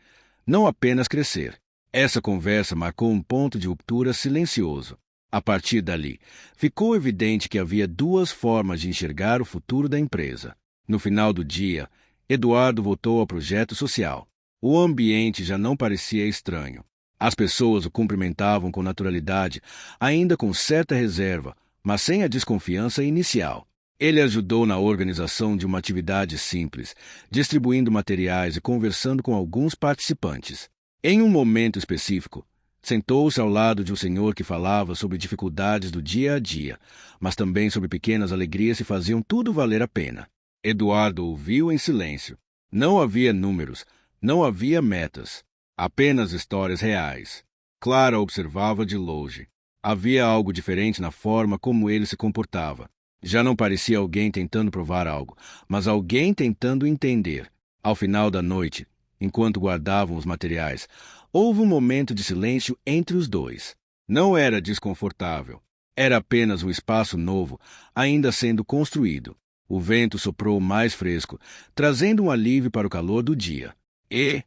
não apenas crescer. Essa conversa marcou um ponto de ruptura silencioso. A partir dali, ficou evidente que havia duas formas de enxergar o futuro da empresa. No final do dia, Eduardo voltou ao projeto social. O ambiente já não parecia estranho. As pessoas o cumprimentavam com naturalidade, ainda com certa reserva, mas sem a desconfiança inicial. Ele ajudou na organização de uma atividade simples, distribuindo materiais e conversando com alguns participantes. Em um momento específico, sentou-se ao lado de um senhor que falava sobre dificuldades do dia a dia, mas também sobre pequenas alegrias que faziam tudo valer a pena. Eduardo ouviu em silêncio. Não havia números, não havia metas, apenas histórias reais. Clara observava de longe. Havia algo diferente na forma como ele se comportava. Já não parecia alguém tentando provar algo, mas alguém tentando entender. Ao final da noite, enquanto guardavam os materiais, houve um momento de silêncio entre os dois. Não era desconfortável. Era apenas um espaço novo, ainda sendo construído. O vento soprou mais fresco, trazendo um alívio para o calor do dia. E,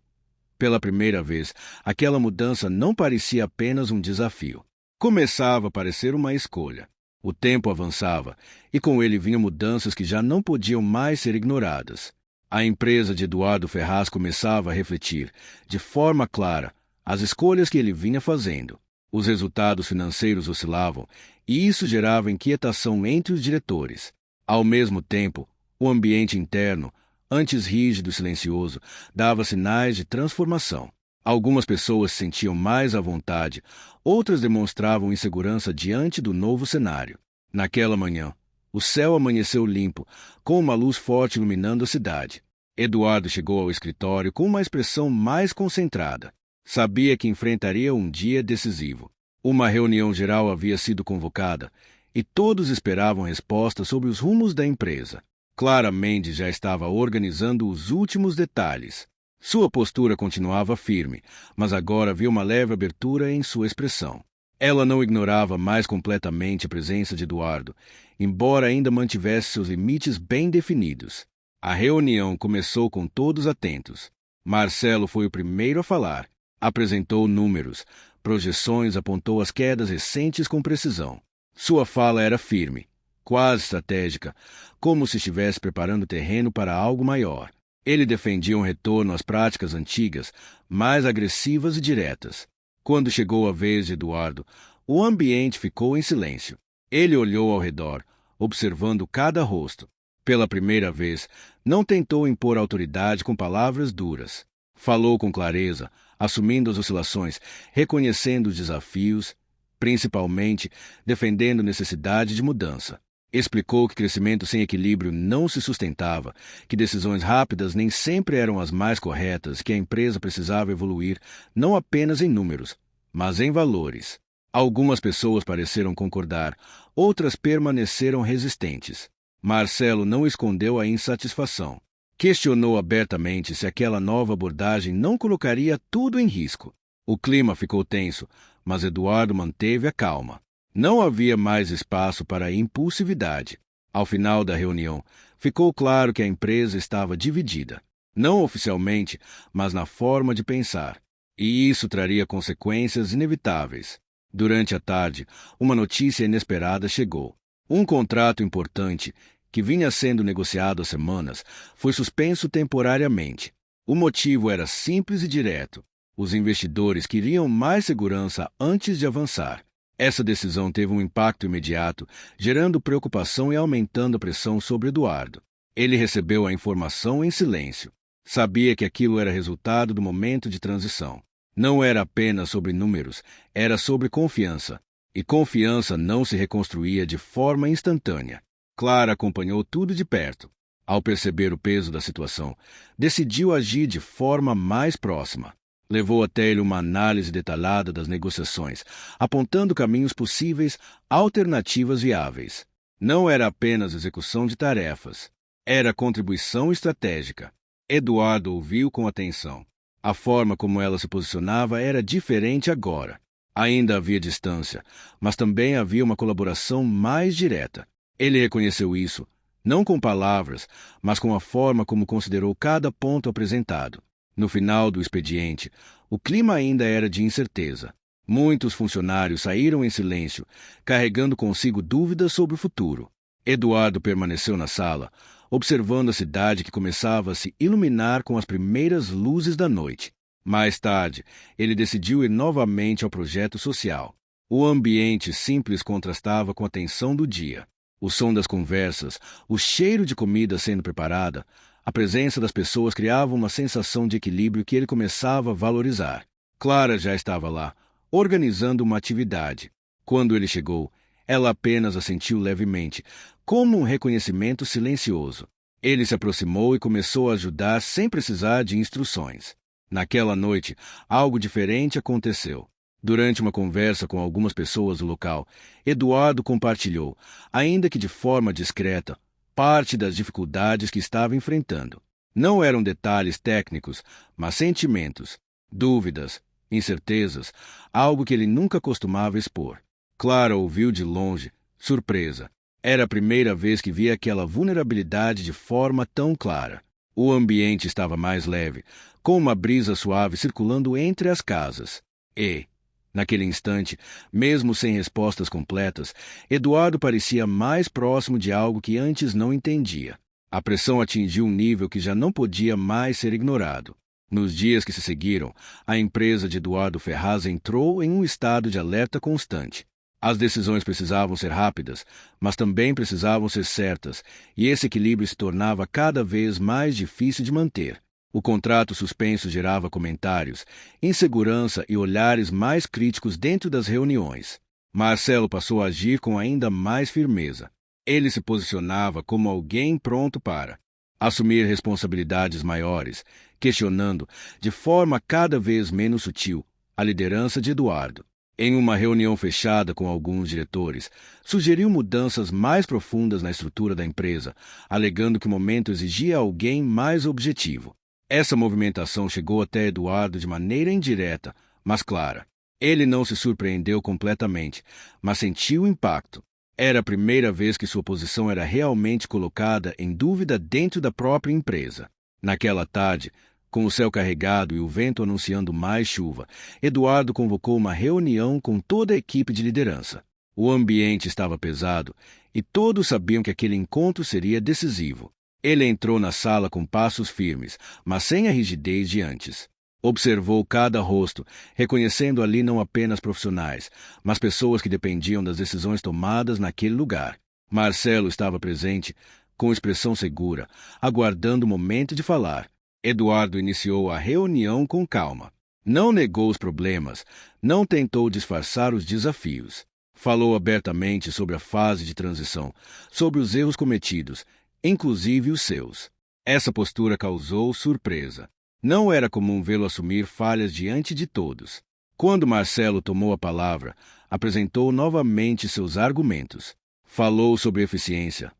pela primeira vez, aquela mudança não parecia apenas um desafio. Começava a parecer uma escolha. O tempo avançava, e com ele vinham mudanças que já não podiam mais ser ignoradas. A empresa de Eduardo Ferraz começava a refletir, de forma clara, as escolhas que ele vinha fazendo. Os resultados financeiros oscilavam, e isso gerava inquietação entre os diretores. Ao mesmo tempo, o ambiente interno, antes rígido e silencioso, dava sinais de transformação. Algumas pessoas se sentiam mais à vontade, outras demonstravam insegurança diante do novo cenário. Naquela manhã, o céu amanheceu limpo, com uma luz forte iluminando a cidade. Eduardo chegou ao escritório com uma expressão mais concentrada. Sabia que enfrentaria um dia decisivo. Uma reunião geral havia sido convocada, e todos esperavam respostas sobre os rumos da empresa. Clara Mendes já estava organizando os últimos detalhes. Sua postura continuava firme, mas agora havia uma leve abertura em sua expressão. Ela não ignorava mais completamente a presença de Eduardo, embora ainda mantivesse seus limites bem definidos. A reunião começou com todos atentos. Marcelo foi o primeiro a falar. Apresentou números, projeções, apontou as quedas recentes com precisão. Sua fala era firme, quase estratégica, como se estivesse preparando terreno para algo maior. Ele defendia um retorno às práticas antigas, mais agressivas e diretas. Quando chegou a vez de Eduardo, o ambiente ficou em silêncio. Ele olhou ao redor, observando cada rosto. Pela primeira vez, não tentou impor autoridade com palavras duras. Falou com clareza, assumindo as oscilações, reconhecendo os desafios, principalmente defendendo a necessidade de mudança. Explicou que crescimento sem equilíbrio não se sustentava, que decisões rápidas nem sempre eram as mais corretas, que a empresa precisava evoluir não apenas em números, mas em valores. Algumas pessoas pareceram concordar, outras permaneceram resistentes. Marcelo não escondeu a insatisfação. Questionou abertamente se aquela nova abordagem não colocaria tudo em risco. O clima ficou tenso, mas Eduardo manteve a calma. Não havia mais espaço para a impulsividade. Ao final da reunião, ficou claro que a empresa estava dividida. Não oficialmente, mas na forma de pensar. E isso traria consequências inevitáveis. Durante a tarde, uma notícia inesperada chegou. Um contrato importante, que vinha sendo negociado há semanas, foi suspenso temporariamente. O motivo era simples e direto. Os investidores queriam mais segurança antes de avançar. Essa decisão teve um impacto imediato, gerando preocupação e aumentando a pressão sobre Eduardo. Ele recebeu a informação em silêncio. Sabia que aquilo era resultado do momento de transição. Não era apenas sobre números, era sobre confiança. E confiança não se reconstruía de forma instantânea. Clara acompanhou tudo de perto. Ao perceber o peso da situação, decidiu agir de forma mais próxima. Levou até ele uma análise detalhada das negociações, apontando caminhos possíveis, alternativas viáveis. Não era apenas execução de tarefas, era contribuição estratégica. Eduardo ouviu com atenção. A forma como ela se posicionava era diferente agora. Ainda havia distância, mas também havia uma colaboração mais direta. Ele reconheceu isso, não com palavras, mas com a forma como considerou cada ponto apresentado. No final do expediente, o clima ainda era de incerteza. Muitos funcionários saíram em silêncio, carregando consigo dúvidas sobre o futuro. Eduardo permaneceu na sala, observando a cidade que começava a se iluminar com as primeiras luzes da noite. Mais tarde, ele decidiu ir novamente ao projeto social. O ambiente simples contrastava com a tensão do dia. O som das conversas, o cheiro de comida sendo preparada, a presença das pessoas criava uma sensação de equilíbrio que ele começava a valorizar. Clara já estava lá, organizando uma atividade. Quando ele chegou, ela apenas assentiu levemente, como um reconhecimento silencioso. Ele se aproximou e começou a ajudar sem precisar de instruções. Naquela noite, algo diferente aconteceu. Durante uma conversa com algumas pessoas do local, Eduardo compartilhou, ainda que de forma discreta, parte das dificuldades que estava enfrentando. Não eram detalhes técnicos, mas sentimentos, dúvidas, incertezas, algo que ele nunca costumava expor. Clara ouviu de longe, surpresa. Era a primeira vez que via aquela vulnerabilidade de forma tão clara. O ambiente estava mais leve, com uma brisa suave circulando entre as casas. E, naquele instante, mesmo sem respostas completas, Eduardo parecia mais próximo de algo que antes não entendia. A pressão atingiu um nível que já não podia mais ser ignorado. Nos dias que se seguiram, a empresa de Eduardo Ferraz entrou em um estado de alerta constante. As decisões precisavam ser rápidas, mas também precisavam ser certas, e esse equilíbrio se tornava cada vez mais difícil de manter. O contrato suspenso gerava comentários, insegurança e olhares mais críticos dentro das reuniões. Marcelo passou a agir com ainda mais firmeza. Ele se posicionava como alguém pronto para assumir responsabilidades maiores, questionando, de forma cada vez menos sutil, a liderança de Eduardo. Em uma reunião fechada com alguns diretores, sugeriu mudanças mais profundas na estrutura da empresa, alegando que o momento exigia alguém mais objetivo. Essa movimentação chegou até Eduardo de maneira indireta, mas clara. Ele não se surpreendeu completamente, mas sentiu o impacto. Era a primeira vez que sua posição era realmente colocada em dúvida dentro da própria empresa. Naquela tarde, com o céu carregado e o vento anunciando mais chuva, Eduardo convocou uma reunião com toda a equipe de liderança. O ambiente estava pesado e todos sabiam que aquele encontro seria decisivo. Ele entrou na sala com passos firmes, mas sem a rigidez de antes. Observou cada rosto, reconhecendo ali não apenas profissionais, mas pessoas que dependiam das decisões tomadas naquele lugar. Marcelo estava presente, com expressão segura, aguardando o momento de falar. Eduardo iniciou a reunião com calma. Não negou os problemas, não tentou disfarçar os desafios. Falou abertamente sobre a fase de transição, sobre os erros cometidos, inclusive os seus. Essa postura causou surpresa. Não era comum vê-lo assumir falhas diante de todos. Quando Marcelo tomou a palavra, apresentou novamente seus argumentos. Falou sobre eficiência,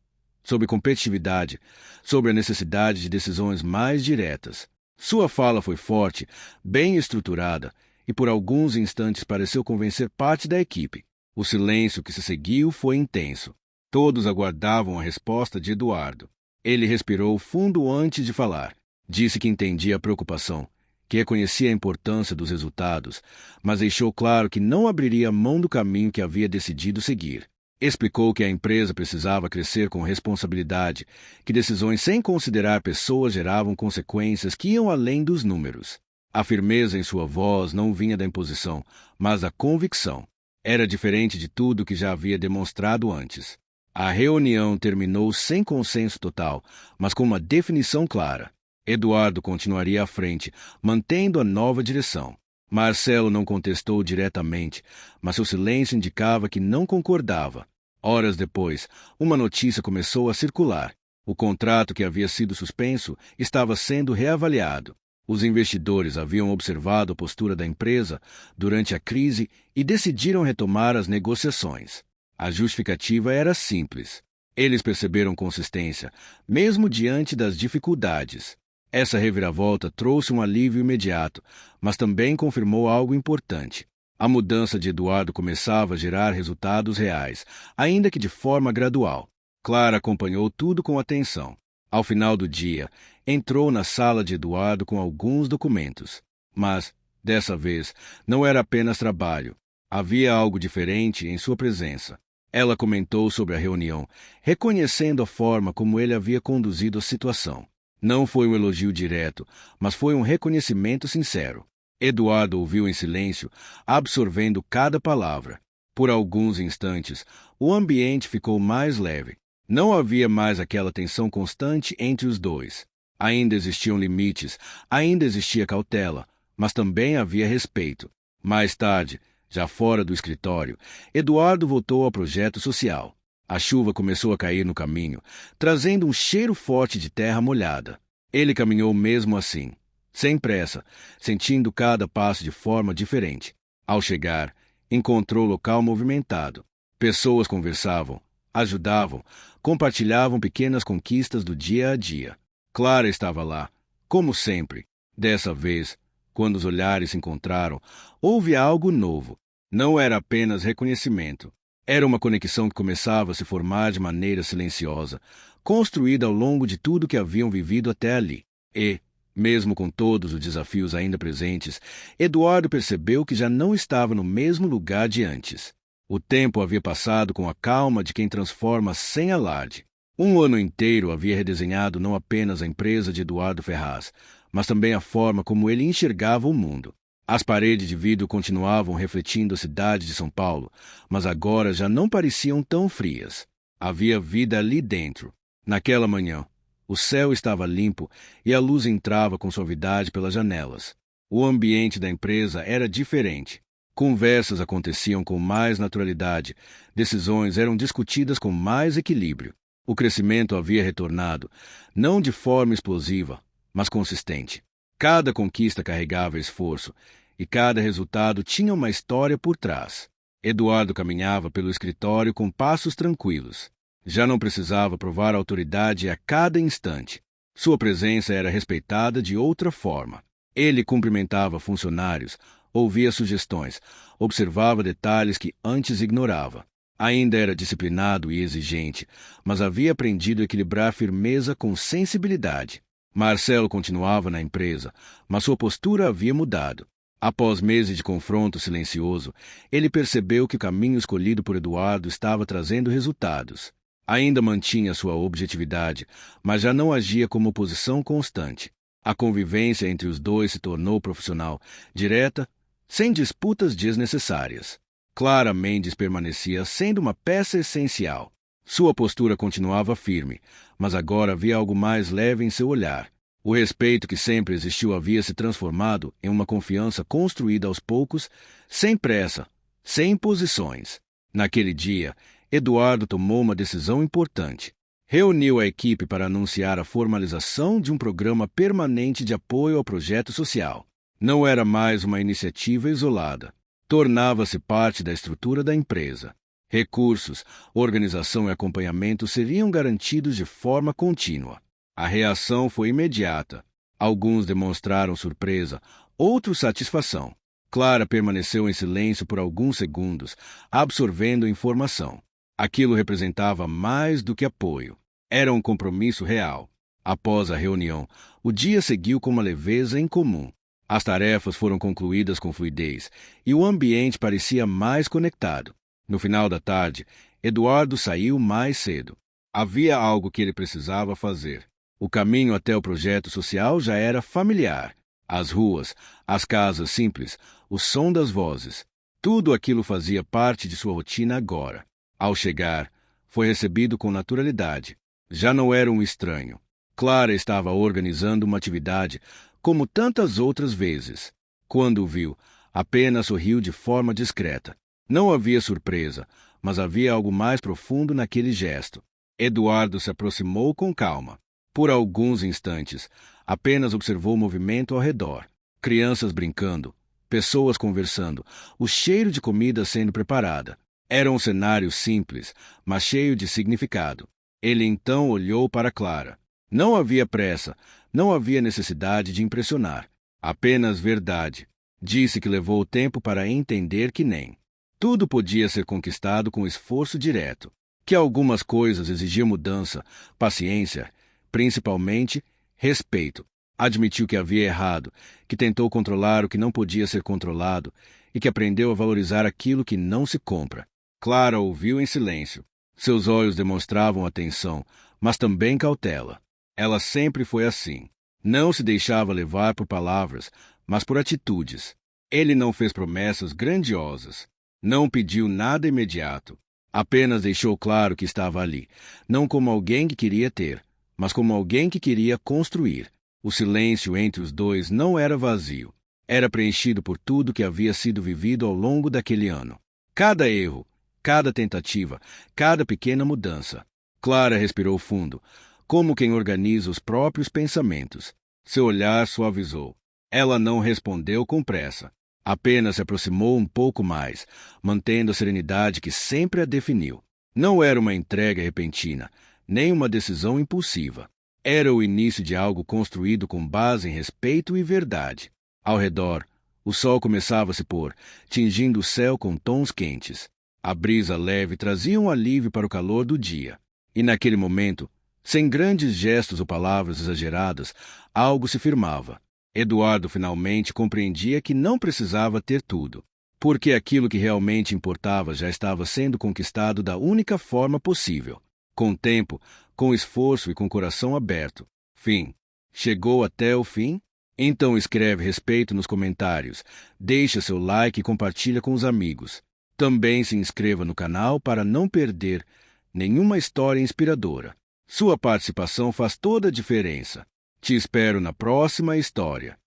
sobre competitividade, sobre a necessidade de decisões mais diretas. Sua fala foi forte, bem estruturada, e por alguns instantes pareceu convencer parte da equipe. O silêncio que se seguiu foi intenso. Todos aguardavam a resposta de Eduardo. Ele respirou fundo antes de falar. Disse que entendia a preocupação, que reconhecia a importância dos resultados, mas deixou claro que não abriria mão do caminho que havia decidido seguir. Explicou que a empresa precisava crescer com responsabilidade, que decisões sem considerar pessoas geravam consequências que iam além dos números. A firmeza em sua voz não vinha da imposição, mas da convicção. Era diferente de tudo que já havia demonstrado antes. A reunião terminou sem consenso total, mas com uma definição clara. Eduardo continuaria à frente, mantendo a nova direção. Marcelo não contestou diretamente, mas seu silêncio indicava que não concordava. Horas depois, uma notícia começou a circular. O contrato que havia sido suspenso estava sendo reavaliado. Os investidores haviam observado a postura da empresa durante a crise e decidiram retomar as negociações. A justificativa era simples. Eles perceberam consistência, mesmo diante das dificuldades. Essa reviravolta trouxe um alívio imediato, mas também confirmou algo importante. A mudança de Eduardo começava a gerar resultados reais, ainda que de forma gradual. Clara acompanhou tudo com atenção. Ao final do dia, entrou na sala de Eduardo com alguns documentos. Mas, dessa vez, não era apenas trabalho. Havia algo diferente em sua presença. Ela comentou sobre a reunião, reconhecendo a forma como ele havia conduzido a situação. Não foi um elogio direto, mas foi um reconhecimento sincero. Eduardo ouviu em silêncio, absorvendo cada palavra. Por alguns instantes, o ambiente ficou mais leve. Não havia mais aquela tensão constante entre os dois. Ainda existiam limites, ainda existia cautela, mas também havia respeito. Mais tarde, já fora do escritório, Eduardo voltou ao projeto social. A chuva começou a cair no caminho, trazendo um cheiro forte de terra molhada. Ele caminhou mesmo assim, sem pressa, sentindo cada passo de forma diferente. Ao chegar, encontrou o local movimentado. Pessoas conversavam, ajudavam, compartilhavam pequenas conquistas do dia a dia. Clara estava lá, como sempre. Dessa vez, quando os olhares se encontraram, houve algo novo. Não era apenas reconhecimento. Era uma conexão que começava a se formar de maneira silenciosa, construída ao longo de tudo que haviam vivido até ali. E, mesmo com todos os desafios ainda presentes, Eduardo percebeu que já não estava no mesmo lugar de antes. O tempo havia passado com a calma de quem transforma sem alarde. Um ano inteiro havia redesenhado não apenas a empresa de Eduardo Ferraz, mas também a forma como ele enxergava o mundo. As paredes de vidro continuavam refletindo a cidade de São Paulo, mas agora já não pareciam tão frias. Havia vida ali dentro. Naquela manhã, o céu estava limpo e a luz entrava com suavidade pelas janelas. O ambiente da empresa era diferente. Conversas aconteciam com mais naturalidade, decisões eram discutidas com mais equilíbrio. O crescimento havia retornado, não de forma explosiva, mas consistente. Cada conquista carregava esforço, e cada resultado tinha uma história por trás. Eduardo caminhava pelo escritório com passos tranquilos. Já não precisava provar autoridade a cada instante. Sua presença era respeitada de outra forma. Ele cumprimentava funcionários, ouvia sugestões, observava detalhes que antes ignorava. Ainda era disciplinado e exigente, mas havia aprendido a equilibrar firmeza com sensibilidade. Marcelo continuava na empresa, mas sua postura havia mudado. Após meses de confronto silencioso, ele percebeu que o caminho escolhido por Eduardo estava trazendo resultados. Ainda mantinha sua objetividade, mas já não agia como oposição constante. A convivência entre os dois se tornou profissional, direta, sem disputas desnecessárias. Clara Mendes permanecia sendo uma peça essencial. Sua postura continuava firme, mas agora havia algo mais leve em seu olhar. O respeito que sempre existiu havia se transformado em uma confiança construída aos poucos, sem pressa, sem imposições. Naquele dia, Eduardo tomou uma decisão importante. Reuniu a equipe para anunciar a formalização de um programa permanente de apoio ao projeto social. Não era mais uma iniciativa isolada. Tornava-se parte da estrutura da empresa. Recursos, organização e acompanhamento seriam garantidos de forma contínua. A reação foi imediata. Alguns demonstraram surpresa, outros satisfação. Clara permaneceu em silêncio por alguns segundos, absorvendo a informação. Aquilo representava mais do que apoio. Era um compromisso real. Após a reunião, o dia seguiu com uma leveza incomum. As tarefas foram concluídas com fluidez e o ambiente parecia mais conectado. No final da tarde, Eduardo saiu mais cedo. Havia algo que ele precisava fazer. O caminho até o projeto social já era familiar. As ruas, as casas simples, o som das vozes. Tudo aquilo fazia parte de sua rotina agora. Ao chegar, foi recebido com naturalidade. Já não era um estranho. Clara estava organizando uma atividade como tantas outras vezes. Quando o viu, apenas sorriu de forma discreta. Não havia surpresa, mas havia algo mais profundo naquele gesto. Eduardo se aproximou com calma. Por alguns instantes, Apenas observou o movimento ao redor. Crianças brincando, pessoas conversando, o cheiro de comida sendo preparada. Era um cenário simples, mas cheio de significado. Ele então olhou para Clara. Não havia pressa, não havia necessidade de impressionar. Apenas verdade. Disse que levou tempo para entender que nem tudo podia ser conquistado com esforço direto. Que algumas coisas exigiam mudança, paciência, principalmente respeito. Admitiu que havia errado, que tentou controlar o que não podia ser controlado e que aprendeu a valorizar aquilo que não se compra. Clara ouviu em silêncio. Seus olhos demonstravam atenção, mas também cautela. Ela sempre foi assim. Não se deixava levar por palavras, mas por atitudes. Ele não fez promessas grandiosas. Não pediu nada imediato. Apenas deixou claro que estava ali, não como alguém que queria ter, mas como alguém que queria construir. O silêncio entre os dois não era vazio. Era preenchido por tudo que havia sido vivido ao longo daquele ano. Cada erro, cada tentativa, cada pequena mudança. Clara respirou fundo, como quem organiza os próprios pensamentos. Seu olhar suavizou. Ela não respondeu com pressa. Apenas se aproximou um pouco mais, mantendo a serenidade que sempre a definiu. Não era uma entrega repentina, nem uma decisão impulsiva. Era o início de algo construído com base em respeito e verdade. Ao redor, o sol começava a se pôr, tingindo o céu com tons quentes. A brisa leve trazia um alívio para o calor do dia. E naquele momento, sem grandes gestos ou palavras exageradas, algo se firmava. Eduardo finalmente compreendia que não precisava ter tudo, porque aquilo que realmente importava já estava sendo conquistado da única forma possível. Com tempo, com esforço e com coração aberto. Fim. Chegou até o fim? Então escreve respeito nos comentários, deixa seu like e compartilha com os amigos. Também se inscreva no canal para não perder nenhuma história inspiradora. Sua participação faz toda a diferença. Te espero na próxima história.